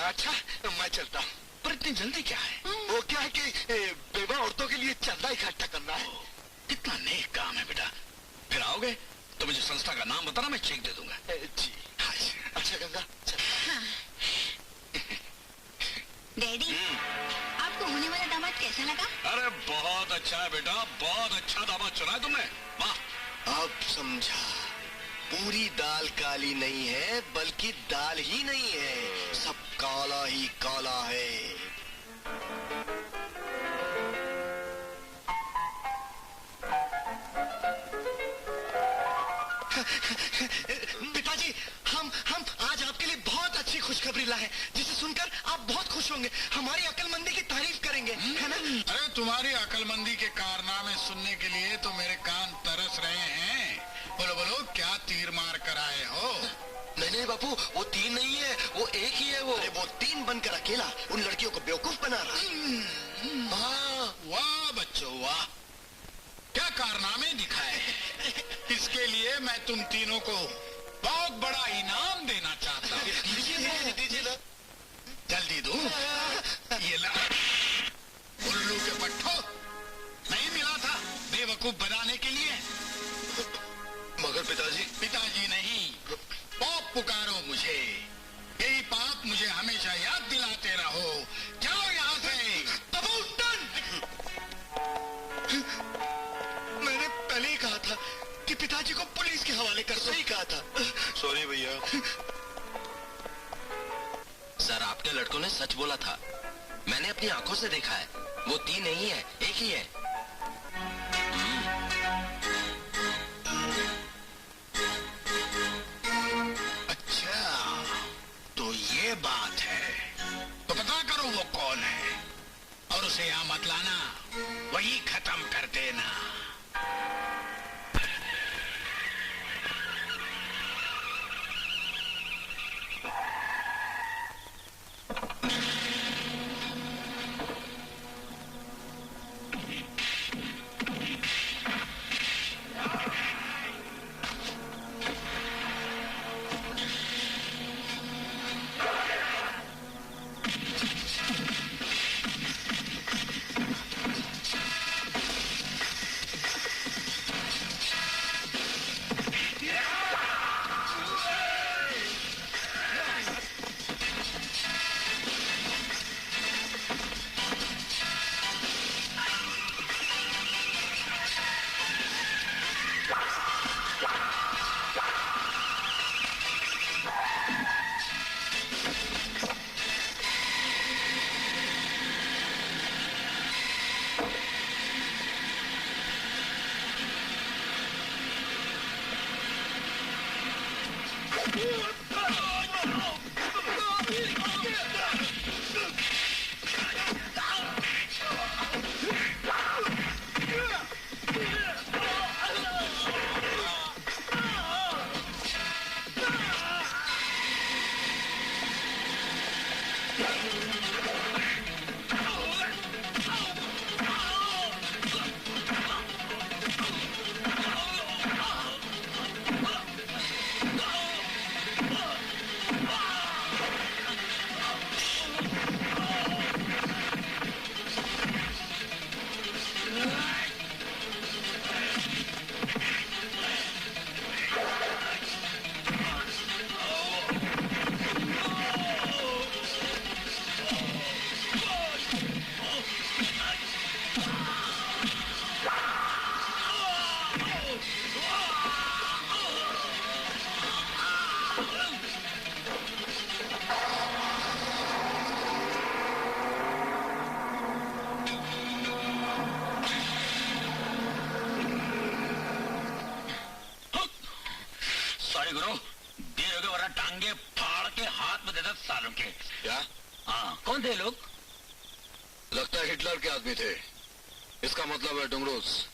अच्छा मैं चलता हूँ। पर इतनी जल्दी क्या है? वो क्या है कि बेवा औरतों के लिए चंदा इकट्ठा करना है। कितना नेक काम है बेटा। फिर आओगे तो मुझे संस्था का नाम बताना, मैं चेक दे दूंगा। जी अच्छा गंगा। डैडी, आपको होने वाला दामाद कैसा लगा? अरे बहुत अच्छा है बेटा, बहुत अच्छा दामाद चुना है तुमने। वाह। अब समझा, पूरी दाल काली नहीं है बल्कि दाल ही नहीं है, सब काला ही काला है। पिताजी, हम आज आपके लिए बहुत अच्छी खुशखबरी लाए, जिसे सुनकर आप बहुत खुश होंगे, हमारी अक्लमंदी की तारीफ करेंगे, है ना? अरे तुम्हारी अक्लमंदी के कारनामे सुनने के लिए तो मेरे कान तरस रहे हैं। बोलो बोलो, क्या तीर मार कर आए हो? नहीं बापू, वो 3 नहीं है, वो एक ही है। वो 3 बनकर अकेला उन लड़कियों को बेवकूफ बना रहा। वाह बच्चों वाह, क्या कारनामे दिखाए। इसके लिए मैं तुम तीनों को बहुत बड़ा इनाम देना चाहता हूँ। दीजिए ना। जल्दी दो। ये ला। उल्लू के पट्टो, नहीं मिला था बेवकूफ बनाने के लिए। मगर पिताजी नहीं, पाप पुकारो मुझे। यही पाप मुझे हमेशा याद दिलाते रहो। जाओ यहाँ से। मैंने पहले ही कहा था कि पिताजी को पुलिस के हवाले कर दो। सही कहा था। सॉरी भैया। सर, आपके लड़कों ने सच बोला था, मैंने अपनी आंखों से देखा है। वो 3 नहीं है, एक ही है। अच्छा, तो ये बात है। तो पता करो वो कौन है और उसे यहाँ मत लाना, वही खत्म कर देना। टांगे फाड़ के हाथ में देता सालों के। क्या? हाँ, कौन थे लोग? लगता है हिटलर के आदमी थे। इसका मतलब है डुंगरूस,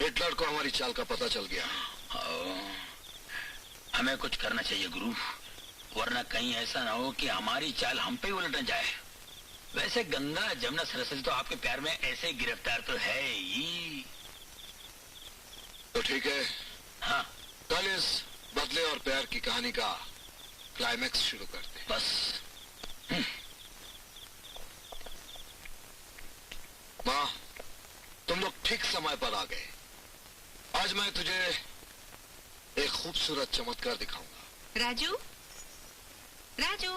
हिटलर को हमारी चाल का पता चल गया। हमें कुछ करना चाहिए गुरु, वरना कहीं ऐसा ना हो कि हमारी चाल हम पे ही उलट जाए। वैसे गंगा जमुना सरस्वती तो आपके प्यार में ऐसे गिरफ्तार तो है ही। तो ठीक है, हाँ, कल इस बदले और प्यार की कहानी का क्लाइमैक्स शुरू करते हैं। बस। माँ, तुम लोग ठीक समय पर आ गए। आज मैं तुझे एक खूबसूरत चमत्कार दिखाऊंगा। राजू, राजू,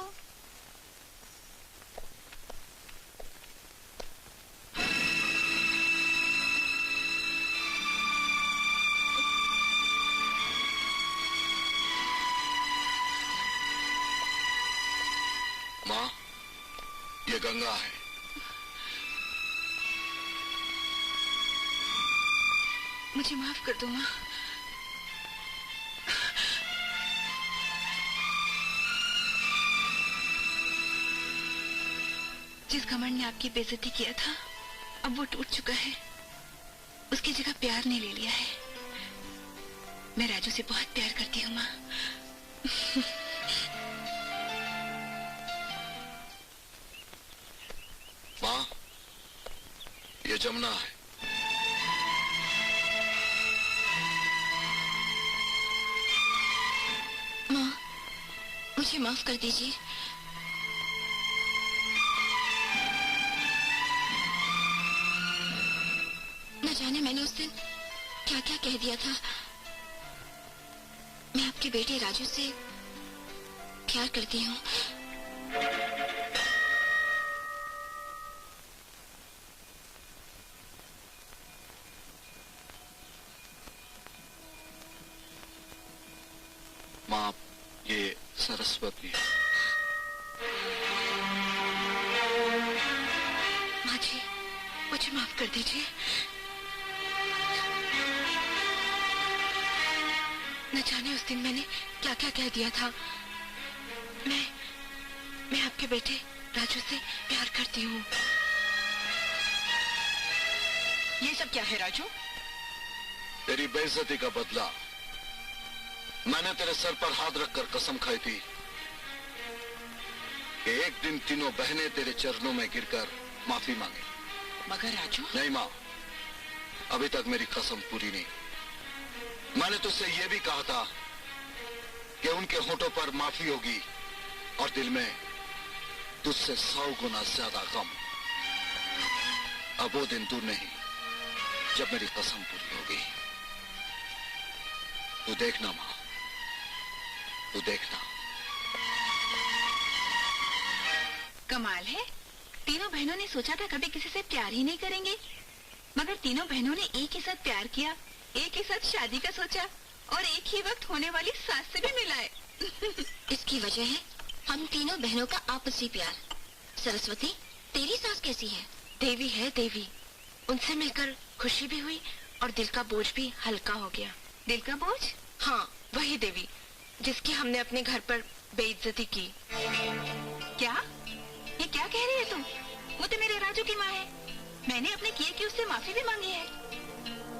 माँ, ये गंगा है। मुझे माफ कर दो माँ। जिस घमंड ने आपकी बेइज्जती किया था, अब वो टूट चुका है। उसकी जगह प्यार ने ले लिया है। मैं राजू से बहुत प्यार करती हूँ माँ। माँ, ये जमुना है। माँ, मुझे माफ कर दीजिए। न जाने मैंने उस दिन क्या क्या कह दिया था। मैं आपके बेटे राजू से प्यार करती हूँ। माँ, ये सरस्वती है। माँ जी, मुझे माफ कर दीजिए। न जाने उस दिन मैंने क्या क्या कह दिया था। मैं आपके बेटे राजू से प्यार करती हूँ। ये सब क्या है राजू? तेरी बेइज्जती का बदला। मैंने तेरे सर पर हाथ रखकर कसम खाई थी कि एक दिन तीनों बहनें तेरे चरणों में गिरकर माफी मांगे। मगर राजू? नहीं माँ, अभी तक मेरी कसम पूरी नहीं। मैंने तुझसे यह भी कहा था कि उनके होठों पर माफी होगी और दिल में तुझसे 100 गुना ज्यादा गम। अब वो दिन दूर नहीं जब मेरी कसम पूरी होगी। तू देखना माँ, तू देखना। कमाल है, तीनों बहनों ने सोचा था कभी किसी से प्यार ही नहीं करेंगे, मगर तीनों बहनों ने एक ही साथ प्यार किया, एक ही साथ शादी का सोचा और एक ही वक्त होने वाली सास से भी मिलाए। इसकी वजह है हम तीनों बहनों का आपसी प्यार। सरस्वती, तेरी सास कैसी है? देवी है, देवी। उनसे मिलकर खुशी भी हुई और दिल का बोझ भी हल्का हो गया। दिल का बोझ? हाँ, वही देवी जिसकी हमने अपने घर पर बेइज्जती की। क्या? ये क्या कह रही है तुम? वो तो मेरे राजू की माँ है। मैंने अपने किए की उससे माफी भी मांगी है।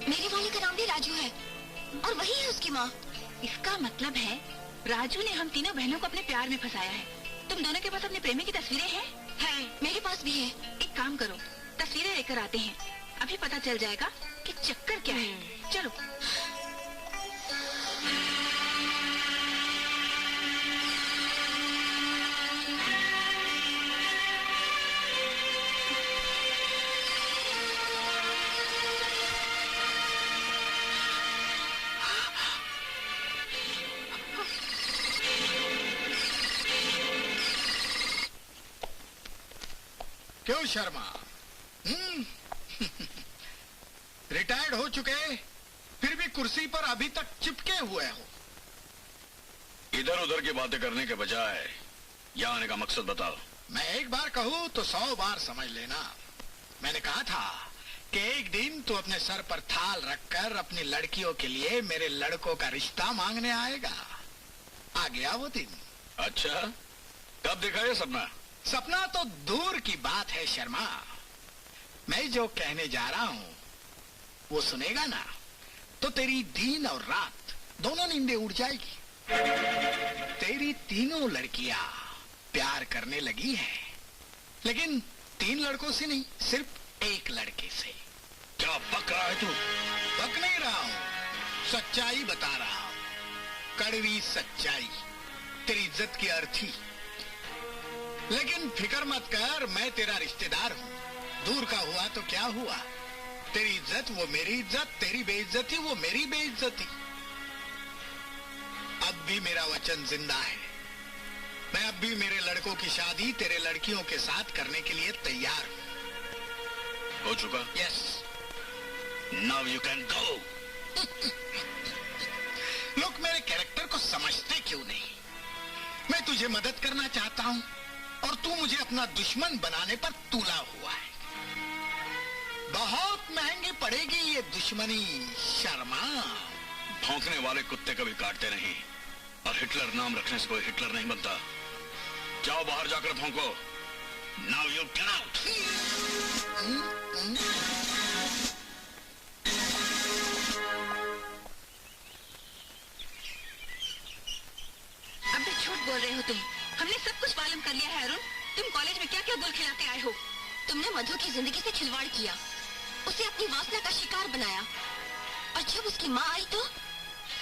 मेरे वाले का नाम भी राजू है और वही है उसकी माँ। इसका मतलब है राजू ने हम तीनों बहनों को अपने प्यार में फंसाया है। तुम दोनों के पास अपने प्रेमी की तस्वीरें हैं? हैं, मेरे पास भी है। एक काम करो, तस्वीरें लेकर आते हैं, अभी पता चल जाएगा कि चक्कर क्या है। चलो। क्यों शर्मा? रिटायर्ड हो चुके फिर भी कुर्सी पर अभी तक चिपके हुए हो। इधर उधर की बातें करने के बजाय यहाँ आने का मकसद बताओ। मैं एक बार कहूँ तो 100 बार समझ लेना। मैंने कहा था कि एक दिन तू अपने सर पर थाल रखकर अपनी लड़कियों के लिए मेरे लड़कों का रिश्ता मांगने आएगा। आ गया वो दिन। अच्छा, कब देखा ये सपना? सपना तो दूर की बात है शर्मा। मैं जो कहने जा रहा हूं वो सुनेगा ना तो तेरी दिन और रात दोनों नींदें उड़ जाएगी। तेरी तीनों लड़कियां प्यार करने लगी हैं, लेकिन 3 लड़कों से नहीं, सिर्फ एक लड़के से। क्या बक रहा है तू? बक नहीं रहा हूं, सच्चाई बता रहा हूं, कड़वी सच्चाई, तेरी इज्जत की अर्थी। लेकिन फिक्र मत कर, मैं तेरा रिश्तेदार हूं। दूर का हुआ तो क्या हुआ, तेरी इज्जत वो मेरी इज्जत, तेरी बेइज्जती वो मेरी बेइज्जती। अब भी मेरा वचन जिंदा है। मैं अब भी मेरे लड़कों की शादी तेरे लड़कियों के साथ करने के लिए तैयार हूं। हो चुका? Yes. Now you can go. लोग मेरे कैरेक्टर को समझते क्यों नहीं? मैं तुझे मदद करना चाहता हूं और तू मुझे अपना दुश्मन बनाने पर तुला हुआ है। बहुत महंगी पड़ेगी ये दुश्मनी शर्मा। भौंकने वाले कुत्ते कभी काटते नहीं, और हिटलर नाम रखने से कोई हिटलर नहीं बनता। जाओ बाहर जाकर भौंको। Now you get out. अब भी झूठ बोल रहे हो तुम। हमने सब कुछ मालूम कर लिया है अरुण। तुम कॉलेज में क्या क्या गुल खिलाते आए हो। तुमने मधु की जिंदगी से खिलवाड़ किया, उसे अपनी वासना का शिकार बनाया, और जब उसकी माँ आई तो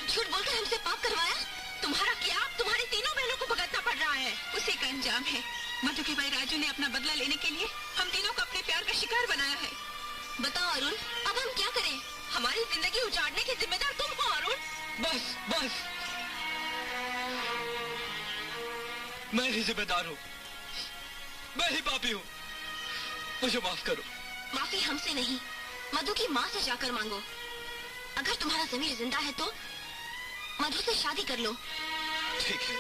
झूठ बोलकर हमसे पाप करवाया। तुम्हारा क्या, तुम्हारी तीनों बहनों को भुगतना पड़ रहा है। उसी का अंजाम है। मधु के भाई राजू ने अपना बदला लेने के लिए हम तीनों को अपने प्यार का शिकार बनाया है। बताओ अरुण, अब हम क्या करें? हमारी जिंदगी उजाड़ने की जिम्मेदार तुम हो अरुण। बस बस, मैं ही जिम्मेदार हूँ, मैं ही पापी हूँ, मुझे माफ करो। माफी हमसे नहीं, मधु की माँ से जाकर मांगो। अगर तुम्हारा ज़मीर जिंदा है तो मधु से शादी कर लो। ठीक है,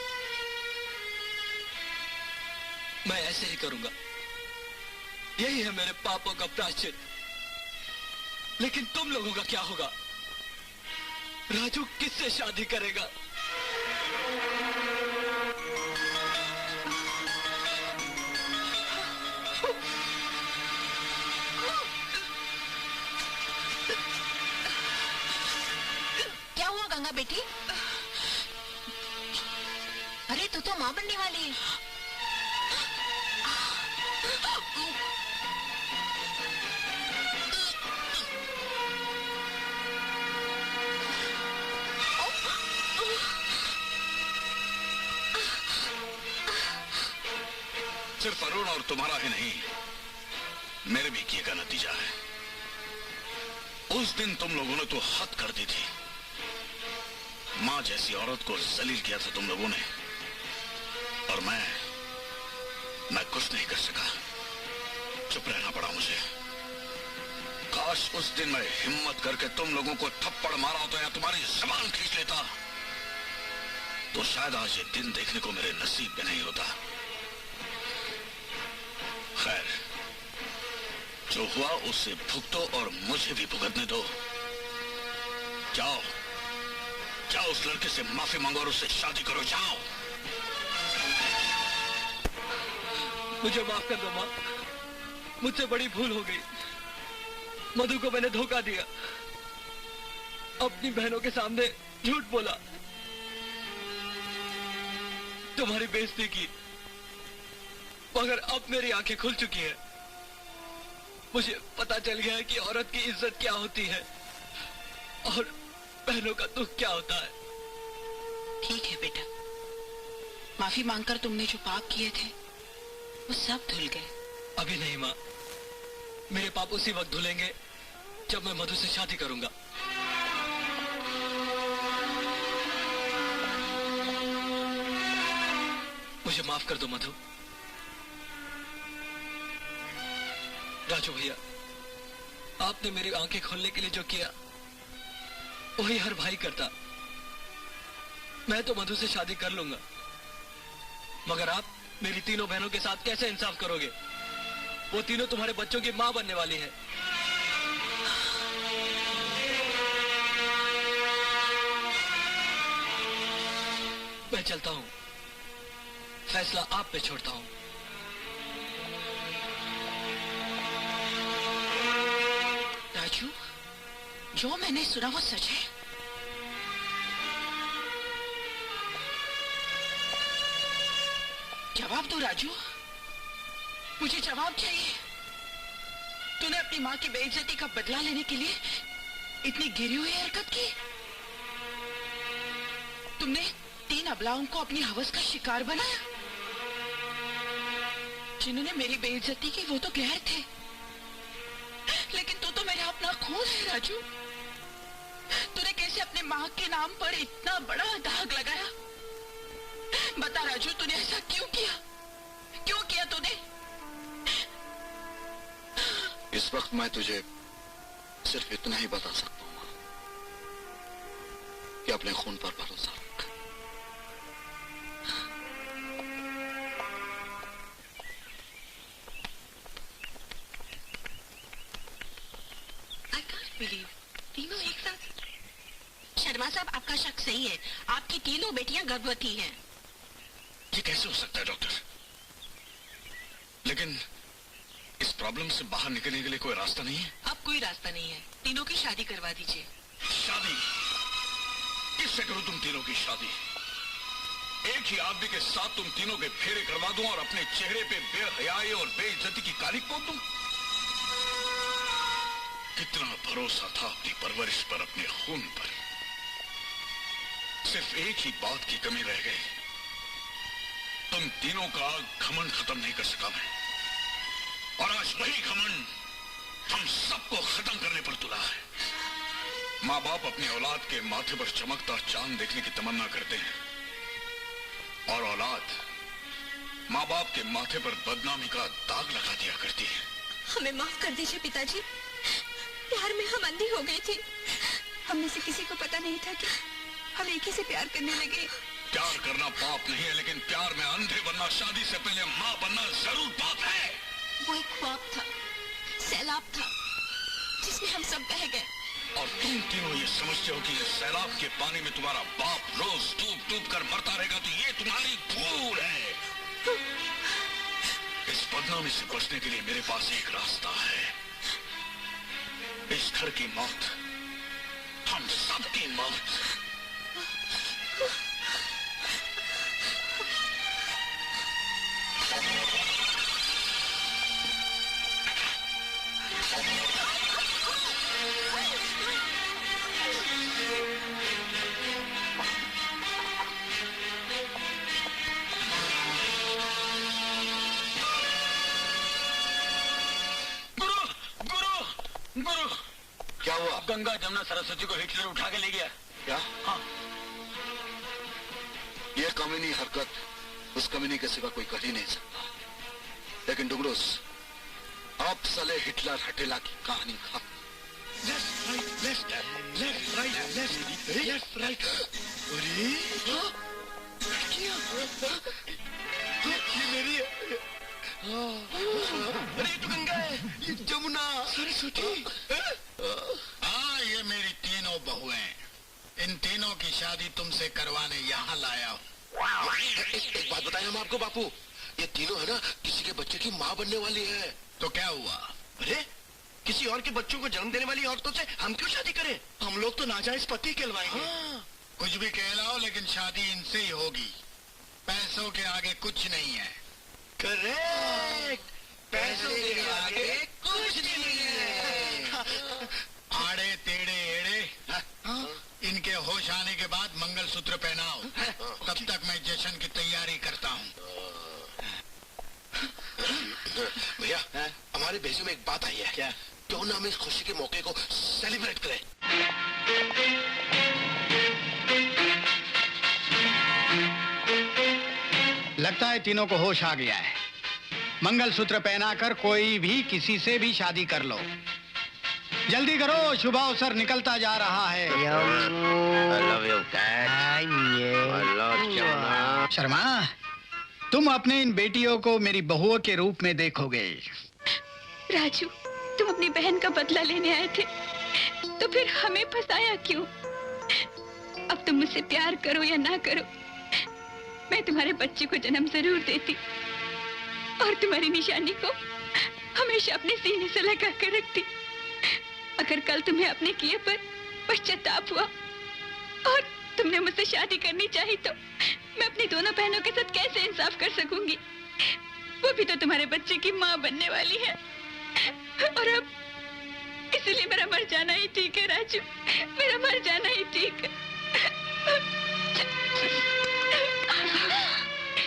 मैं ऐसे ही करूंगा। यही है मेरे पापों का प्रायश्चित। लेकिन तुम लोगों का क्या होगा? राजू किससे शादी करेगा? क्या हुआ गंगा बेटी? अरे तू तो माँ बनने वाली है। सिर्फ अरुण और तुम्हारा ही नहीं, मेरे भी किए का नतीजा है। उस दिन तुम लोगों ने तो हद कर दी थी। मां जैसी औरत को जलील किया था तुम लोगों ने, और मैं कुछ नहीं कर सका। चुप रहना पड़ा मुझे। काश उस दिन मैं हिम्मत करके तुम लोगों को थप्पड़ मारा होता या तुम्हारी जुबान खींच लेता, तो शायद आज ये दिन देखने को मेरे नसीब में नहीं होता। खैर, जो हुआ उससे भुगतो और मुझे भी भुगतने दो। जाओ जाओ, उस लड़के से माफी मांगो और उससे शादी करो। जाओ। मुझे माफ कर दो माँ, मुझसे बड़ी भूल हो गई। मधु को मैंने धोखा दिया, अपनी बहनों के सामने झूठ बोला, तुम्हारी बेइज्जती की। मगर अब मेरी आंखें खुल चुकी हैं। मुझे पता चल गया है कि औरत की इज्जत क्या होती है और बहनों का दुख क्या होता है। ठीक है बेटा, माफी मांगकर तुमने जो पाप किए थे वो सब धुल गए। अभी नहीं माँ, मेरे पाप उसी वक्त धुलेंगे जब मैं मधु से शादी करूंगा। मुझे माफ कर दो मधु। राजू भैया, आपने मेरी आंखें खोलने के लिए जो किया वही हर भाई करता। मैं तो मधु से शादी कर लूंगा, मगर आप मेरी तीनों बहनों के साथ कैसे इंसाफ करोगे? वो तीनों तुम्हारे बच्चों की मां बनने वाली है। मैं चलता हूँ, फैसला आप पे छोड़ता हूँ। राजू, जो मैंने सुना वो सच है? जवाब दो राजू, मुझे जवाब चाहिए। तूने अपनी माँ की बेइज्जती का बदला लेने के लिए इतनी गिरी हुई हरकत की? तुमने 3 अबलाओं को अपनी हवस का शिकार बनाया? जिन्होंने मेरी बेइज्जती की वो तो गैर थे, लेकिन तू तो मेरा अपना खून है राजू। तूने कैसे अपने माँ के नाम पर इतना बड़ा दाग लगाया? बता राजू, तूने ऐसा क्यों किया? क्यों किया तूने? इस वक्त मैं तुझे सिर्फ इतना ही बता सकता हूँ कि अपने खून पर भरोसा रख। I can't believe, तीनों एक साथ। शर्मा साहब, आपका शक सही है, आपकी तीनों बेटियां गर्भवती हैं। ये कैसे हो सकता है डॉक्टर? लेकिन इस प्रॉब्लम से बाहर निकलने के लिए कोई रास्ता नहीं है? अब कोई रास्ता नहीं है, तीनों की शादी करवा दीजिए। शादी? किससे करूं तुम तीनों की शादी? एक ही आदमी के साथ तुम तीनों के फेरे करवा दूं और अपने चेहरे पे बेहयाई और बेइज्जती की कालिक पोत दूं? कितना भरोसा था अपनी परवरिश पर, अपने खून पर। सिर्फ एक ही बात की कमी रह गई, तुम तीनों का घमंड खत्म नहीं कर सका मैं, और आज वही घमंड हम सबको खत्म करने पर तुला है। माँ बाप अपनी औलाद के माथे पर चमकता चांद देखने की तमन्ना करते हैं, और औलाद माँ बाप के माथे पर बदनामी का दाग लगा दिया करती है। हमें माफ कर दीजिए पिताजी, प्यार में हम अंधे हो गए थे। हम में से किसी को पता नहीं था कि हम एक ही से प्यार करने लगे। प्यार करना पाप नहीं है, लेकिन प्यार में अंधे बनना, शादी से पहले माँ बनना जरूर पाप है। वो एक ख्वाब था, सैलाब था, जिसमें हम सब बह गए। और तुम तीनों ये समझते हो कि ये सैलाब के पानी में तुम्हारा बाप रोज डूब डूब कर मरता रहेगा, तो ये तुम्हारी भूल है। इस बदनामी से बचने के लिए मेरे पास एक रास्ता है। इस घर की मौत, हम सबकी मौत। गुरु, क्या हुआ? गंगा जमुना सरस्वती को हिटलर उठा के ले गया। क्या? हाँ। ये कमीनी हरकत उस कमीनी के सिवा कोई कर ही नहीं सकता। लेकिन डुगडुस, अब साले हिटलर हटेला की कहानी खत्म। Left right. अरे ये मेरी अरे तो गंगा है, ये जमुना सरस्वती। हाँ, ये मेरी तीनों बहुएं। इन तीनों की शादी तुमसे करवाने यहाँ लाया हूँ। एक बात बताएं हम आपको बापू, ये तीनों है ना किसी के बच्चे की माँ बनने वाली है। तो क्या हुआ? अरे किसी और के बच्चों को जन्म देने वाली औरतों से हम क्यों शादी करें? हम लोग तो नाजायज पति कहलवाएंगे। हाँ। कुछ भी कहलाओ, लेकिन शादी इनसे ही होगी। पैसों के आगे कुछ नहीं है। करेक्ट, पैसों के आगे कुछ नहीं है। आड़े टेढ़े एड़े, इनके होश आने के बाद मंगलसूत्र पहनाओ। तब तक मैं जश्न की तैयारी करता हूँ। भैया, हमारे भेजे में एक बात आई है। क्या? क्यों ना हम इस खुशी के मौके को सेलिब्रेट करें? लगता है तीनों को होश आ गया है। मंगलसूत्र पहनाकर कोई भी किसी से भी शादी कर लो। जल्दी करो, शुभ अवसर निकलता जा रहा है। शर्मा, तुम अपने इन बेटियों को मेरी बहुओं के रूप में देखोगे। राजू, तुम अपनी बहन का बदला लेने आए थे, तो फिर हमें फंसाया क्यों? अब तुम मुझसे प्यार करो या ना करो, मैं तुम्हारे बच्चे को जन्म जरूर देती और तुम्हारी निशानी को हमेशा अपने सीने से लगा कर रखती। अगर कल तुम्हें अपने किए पर पश्चाताप हुआ और तुमने मुझसे शादी करनी चाहिए तो मैं अपनी दोनों बहनों के साथ कैसे इंसाफ कर सकूंगी? वो भी तो तुम्हारे बच्चे की माँ बनने वाली है। और अब इसलिए मेरा मर जाना ही ठीक है राजू, मेरा मर जाना ही ठीक है।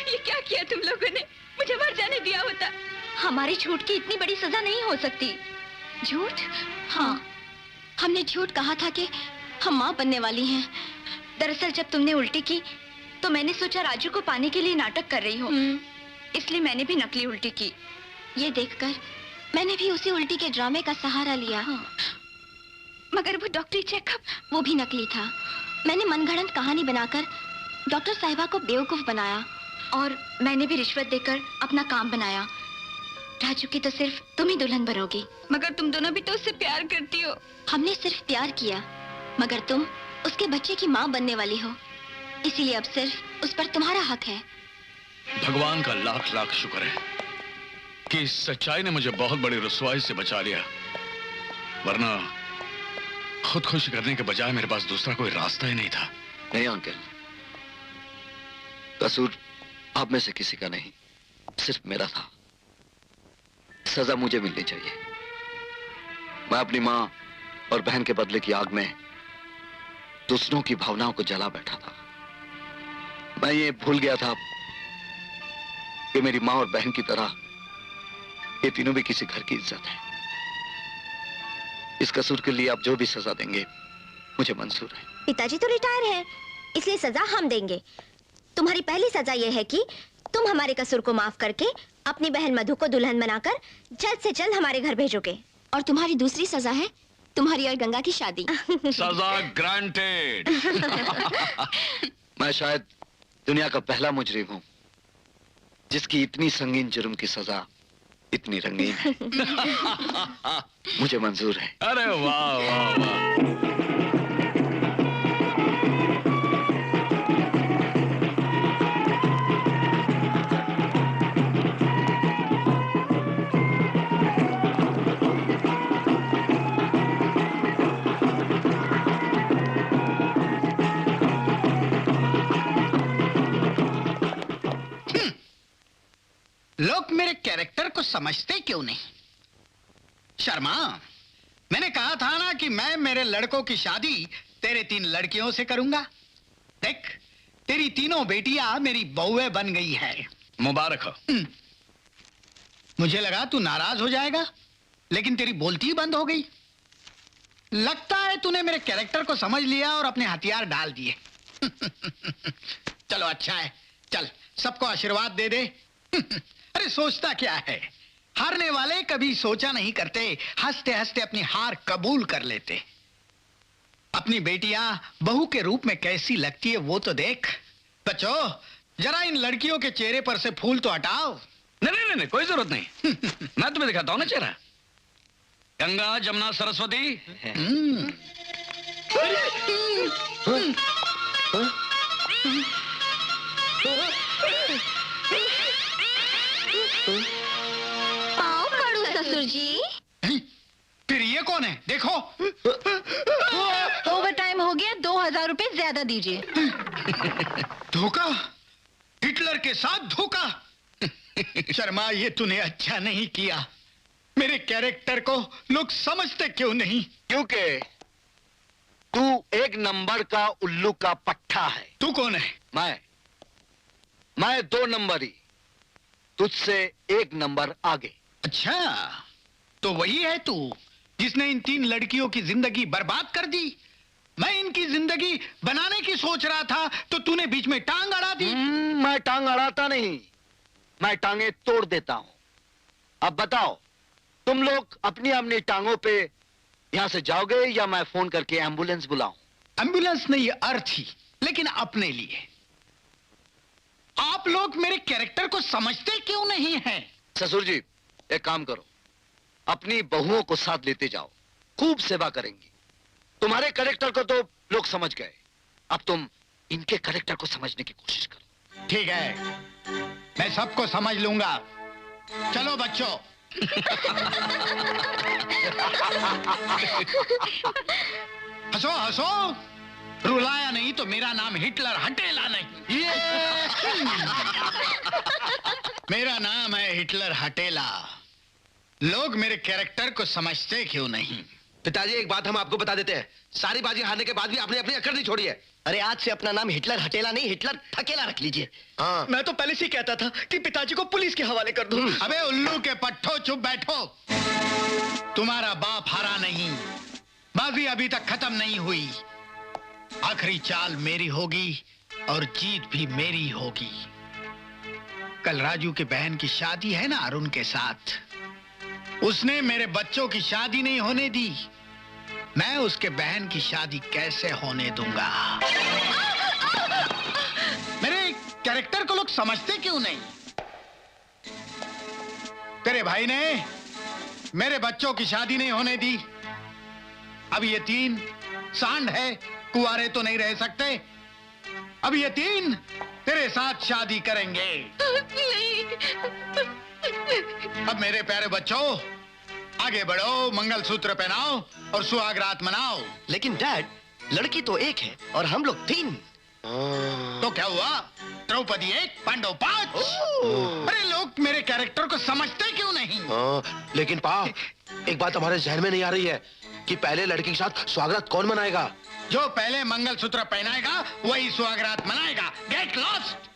ये क्या किया तुम लोगों ने? मुझे मर जाने दिया होता। हमारे झूठ की इतनी बड़ी सजा नहीं हो सकती। झूठ? हाँ, हमने झूठ कहा था कि हम माँ बनने वाली हैं। दरअसल जब तुमने उल्टी की तो मैंने सोचा राजू को पाने के लिए नाटक कर रही हो, इसलिए मैंने भी नकली उल्टी की। ये देखकर मैंने भी उसी उल्टी के ड्रामे का सहारा लिया। मगर वो डॉक्टरी चेकअप, वो भी नकली था। मैंने मनगढ़ंत कहानी बनाकर डॉक्टर साहिबा को बेवकूफ बनाया और मैंने भी रिश्वत देकर अपना काम बनाया। राजू की तो सिर्फ तुम ही दुल्हन बनोगी। मगर तुम दोनों भी तो उससे प्यार करती हो। हमने सिर्फ प्यार किया, मगर तुम उसके बच्चे की माँ बनने वाली हो, इसीलिए अब सिर्फ उस पर तुम्हारा हक है। भगवान का लाख लाख शुक्र है कि इस सच्चाई ने मुझे बहुत बड़ी रुसवाई से बचा लिया, वरना खुदकुशी करने के बजाय मेरे पास दूसरा कोई रास्ता ही नहीं था। नहीं अंकल, कसूर आप में से किसी का नहीं, सिर्फ मेरा था। सजा मुझे मिलनी चाहिए। मैं अपनी माँ और बहन के बदले की आग में दूसरों की भावनाओं को जला बैठा था। मैं ये भूल गया था कि मेरी माँ और बहन की तरह ये तीनों भी किसी घर की इज्जत है। इस कसूर के लिए आप जो भी सजा देंगे मुझे मंजूर है। पिताजी तो रिटायर है, इसलिए सजा हम देंगे। तुम्हारी पहली सजा यह है कि तुम हमारे कसूर को माफ करके अपनी बहन मधु को दुल्हन बनाकर जल्द से जल्द हमारे घर भेजोगे। और तुम्हारी दूसरी सजा है तुम्हारी और गंगा की शादी। सजा ग्रांटेड। मैं शायद दुनिया का पहला मुजरिम हूं जिसकी इतनी संगीन जुर्म की सजा इतनी रंगीन है। मुझे मंजूर है। अरे वाह वाह वाह। लोग मेरे कैरेक्टर को समझते क्यों नहीं? शर्मा, मैंने कहा था ना कि मैं मेरे लड़कों की शादी तेरे 3 लड़कियों से करूंगा। देख, तेरी तीनों बेटियां मेरी बहुएं बन गई है। मुबारक हो। मुझे लगा तू नाराज हो जाएगा, लेकिन तेरी बोलती ही बंद हो गई। लगता है तूने मेरे कैरेक्टर को समझ लिया और अपने हथियार डाल दिए। चलो अच्छा है, चल सबको आशीर्वाद दे दे। अरे सोचता क्या है, हारने वाले कभी सोचा नहीं करते, हंसते हंसते अपनी हार कबूल कर लेते। अपनी बेटियां बहू के रूप में कैसी लगती है वो तो देख। बच्चों, जरा इन लड़कियों के चेहरे पर से फूल तो हटाओ। नहीं नहीं, कोई जरूरत नहीं। मैं तुम्हें दिखाता हूं ना चेहरा। गंगा जमुना सरस्वती। पाँव पड़ू ससुर जी। फिर ये कौन है? देखो। ओवर टाइम हो गया, 2000 रुपए ज्यादा दीजिए। धोखा? हिटलर के साथ धोखा? शर्मा, ये तूने अच्छा नहीं किया। मेरे कैरेक्टर को लोग समझते क्यों नहीं? क्योंकि तू 1 नंबर का उल्लू का पट्टा है। तू कौन है? मैं 2 नंबरी, तुझसे 1 नंबर आगे। अच्छा, तो वही है तू जिसने इन 3 लड़कियों की जिंदगी बर्बाद कर दी। मैं इनकी जिंदगी बनाने की सोच रहा था तो तूने बीच में टांग अड़ा दी। मैं टांग अड़ाता नहीं, मैं टांगे तोड़ देता हूं। अब बताओ, तुम लोग अपनी अपनी टांगों पे यहां से जाओगे या मैं फोन करके एम्बुलेंस बुलाऊं? एम्बुलेंस नहीं, अर्थी, लेकिन अपने लिए। आप लोग मेरे कैरेक्टर को समझते क्यों नहीं हैं? ससुर जी, एक काम करो, अपनी बहुओं को साथ लेते जाओ, खूब सेवा करेंगी। तुम्हारे कैरेक्टर को तो लोग समझ गए, अब तुम इनके कैरेक्टर को समझने की कोशिश करो। ठीक है, मैं सबको समझ लूंगा। चलो बच्चों। हंसो हंसो, रुलाया नहीं तो मेरा नाम हिटलर हटेला नहीं। मेरा नाम है हिटलर हटेला। लोग मेरे कैरेक्टर को समझते क्यों नहीं? पिताजी एक बात हम आपको बता देते हैं, सारी बाजी हारने के बाद भी आपने अपनी अकड़ नहीं छोड़ी है। अरे आज से अपना नाम हिटलर हटेला नहीं, हिटलर थकेला रख लीजिए। हाँ। मैं तो पहले से ही कहता था कि पिताजी को पुलिस के हवाले कर दूं। अबे उल्लू के पट्टो, चुप बैठो। तुम्हारा बाप हारा नहीं, बाजी अभी तक खत्म नहीं हुई। आखिरी चाल मेरी होगी और जीत भी मेरी होगी। कल राजू की बहन की शादी है ना अरुण के साथ, उसने मेरे बच्चों की शादी नहीं होने दी, मैं उसके बहन की शादी कैसे होने दूंगा? मेरे कैरेक्टर को लोग समझते क्यों नहीं? तेरे भाई ने मेरे बच्चों की शादी नहीं होने दी। अब ये तीन सांड है, कुंवारे तो नहीं रह सकते। अब ये तीन तेरे साथ शादी करेंगे। अब मेरे प्यारे बच्चों, आगे बढ़ो, मंगलसूत्र पहनाओ और सुहाग रात मनाओ। लेकिन डैड, लड़की तो एक है और हम लोग 3। तो क्या हुआ? द्रौपदी 1, पांडव 5। अरे लोग मेरे कैरेक्टर को समझते क्यों नहीं? लेकिन पा, एक बात हमारे जहन में नहीं आ रही है कि पहले लड़की के साथ स्वागत कौन मनाएगा? जो पहले मंगलसूत्र पहनाएगा वही सुहाग रात मनाएगा। Get lost.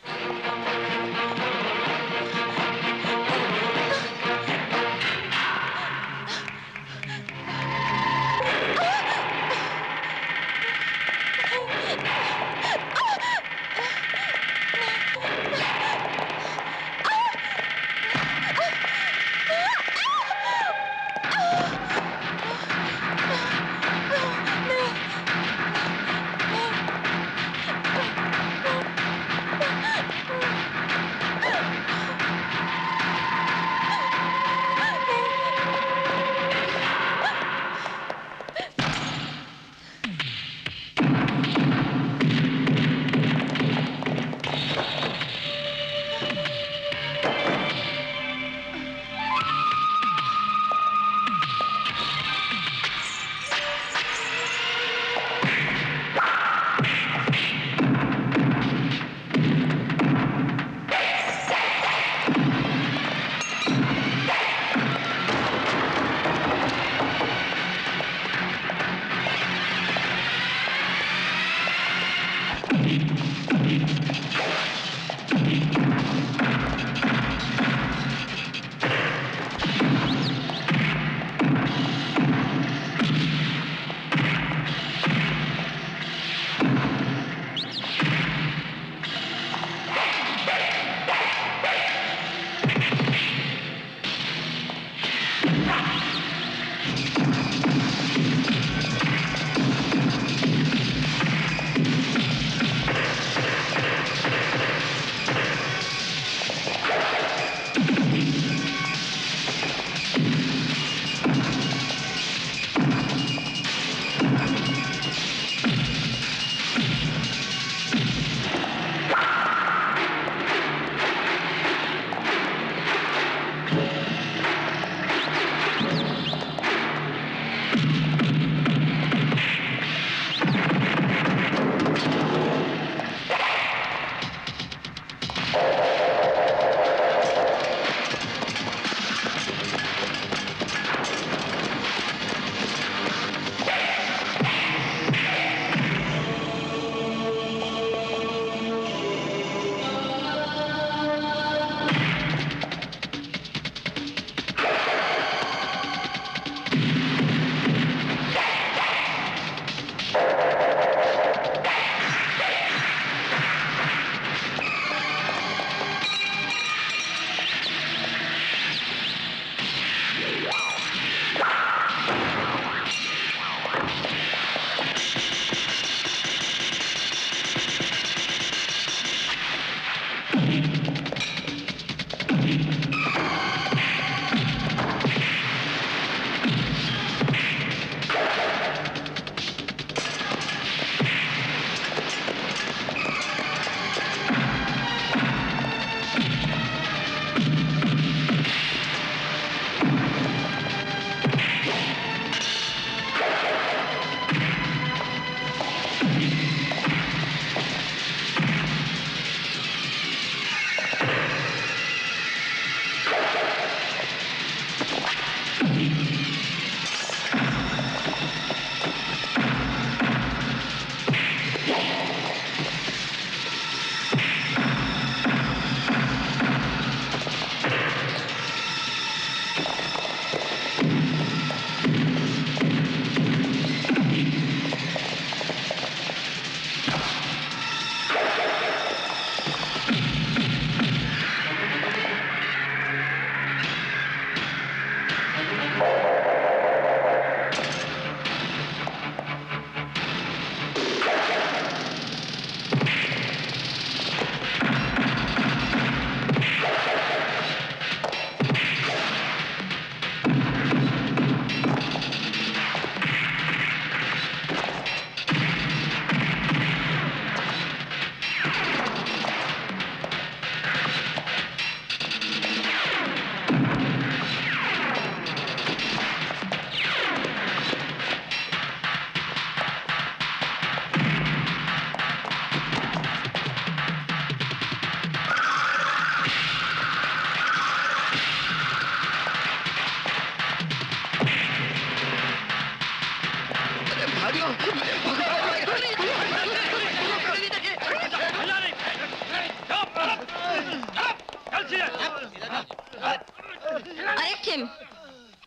Arrest him.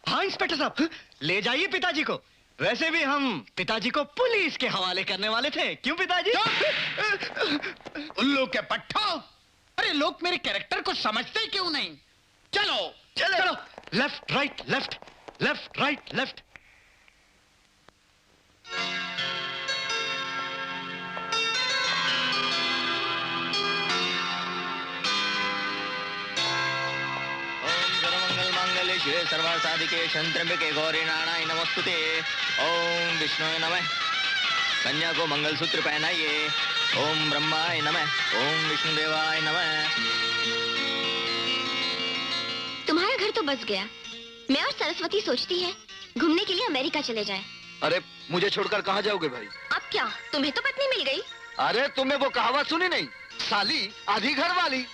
हाँ इंस्पेक्टर साहब, ले जाइए पिताजी को। वैसे भी हम पिताजी को पुलिस के हवाले करने वाले थे, क्यों पिताजी? उल्लू के पट्टो, अरे लोग मेरे कैरेक्टर को समझते क्यों नहीं? चलो चलो चलो, left right left, left right left. शिवे सर्वासाधिके शंत्रम्बिके गौरी नारायण नमस्तुते। ओम विष्णुवे नमः। कन्या को मंगलसूत्र पहनाइए। ओम ब्रह्माय नमः। ओम विष्णुदेवाय नमः। तुम्हारा घर तो बस गया। मैं और सरस्वती सोचती है घूमने के लिए अमेरिका चले जाएं। अरे मुझे छोड़कर कहाँ जाओगे भाई? अब क्या, तुम्हें तो पत्नी मिल गई। अरे तुम्हें वो कहावत सुनी नहीं, साली आधी घर वाली।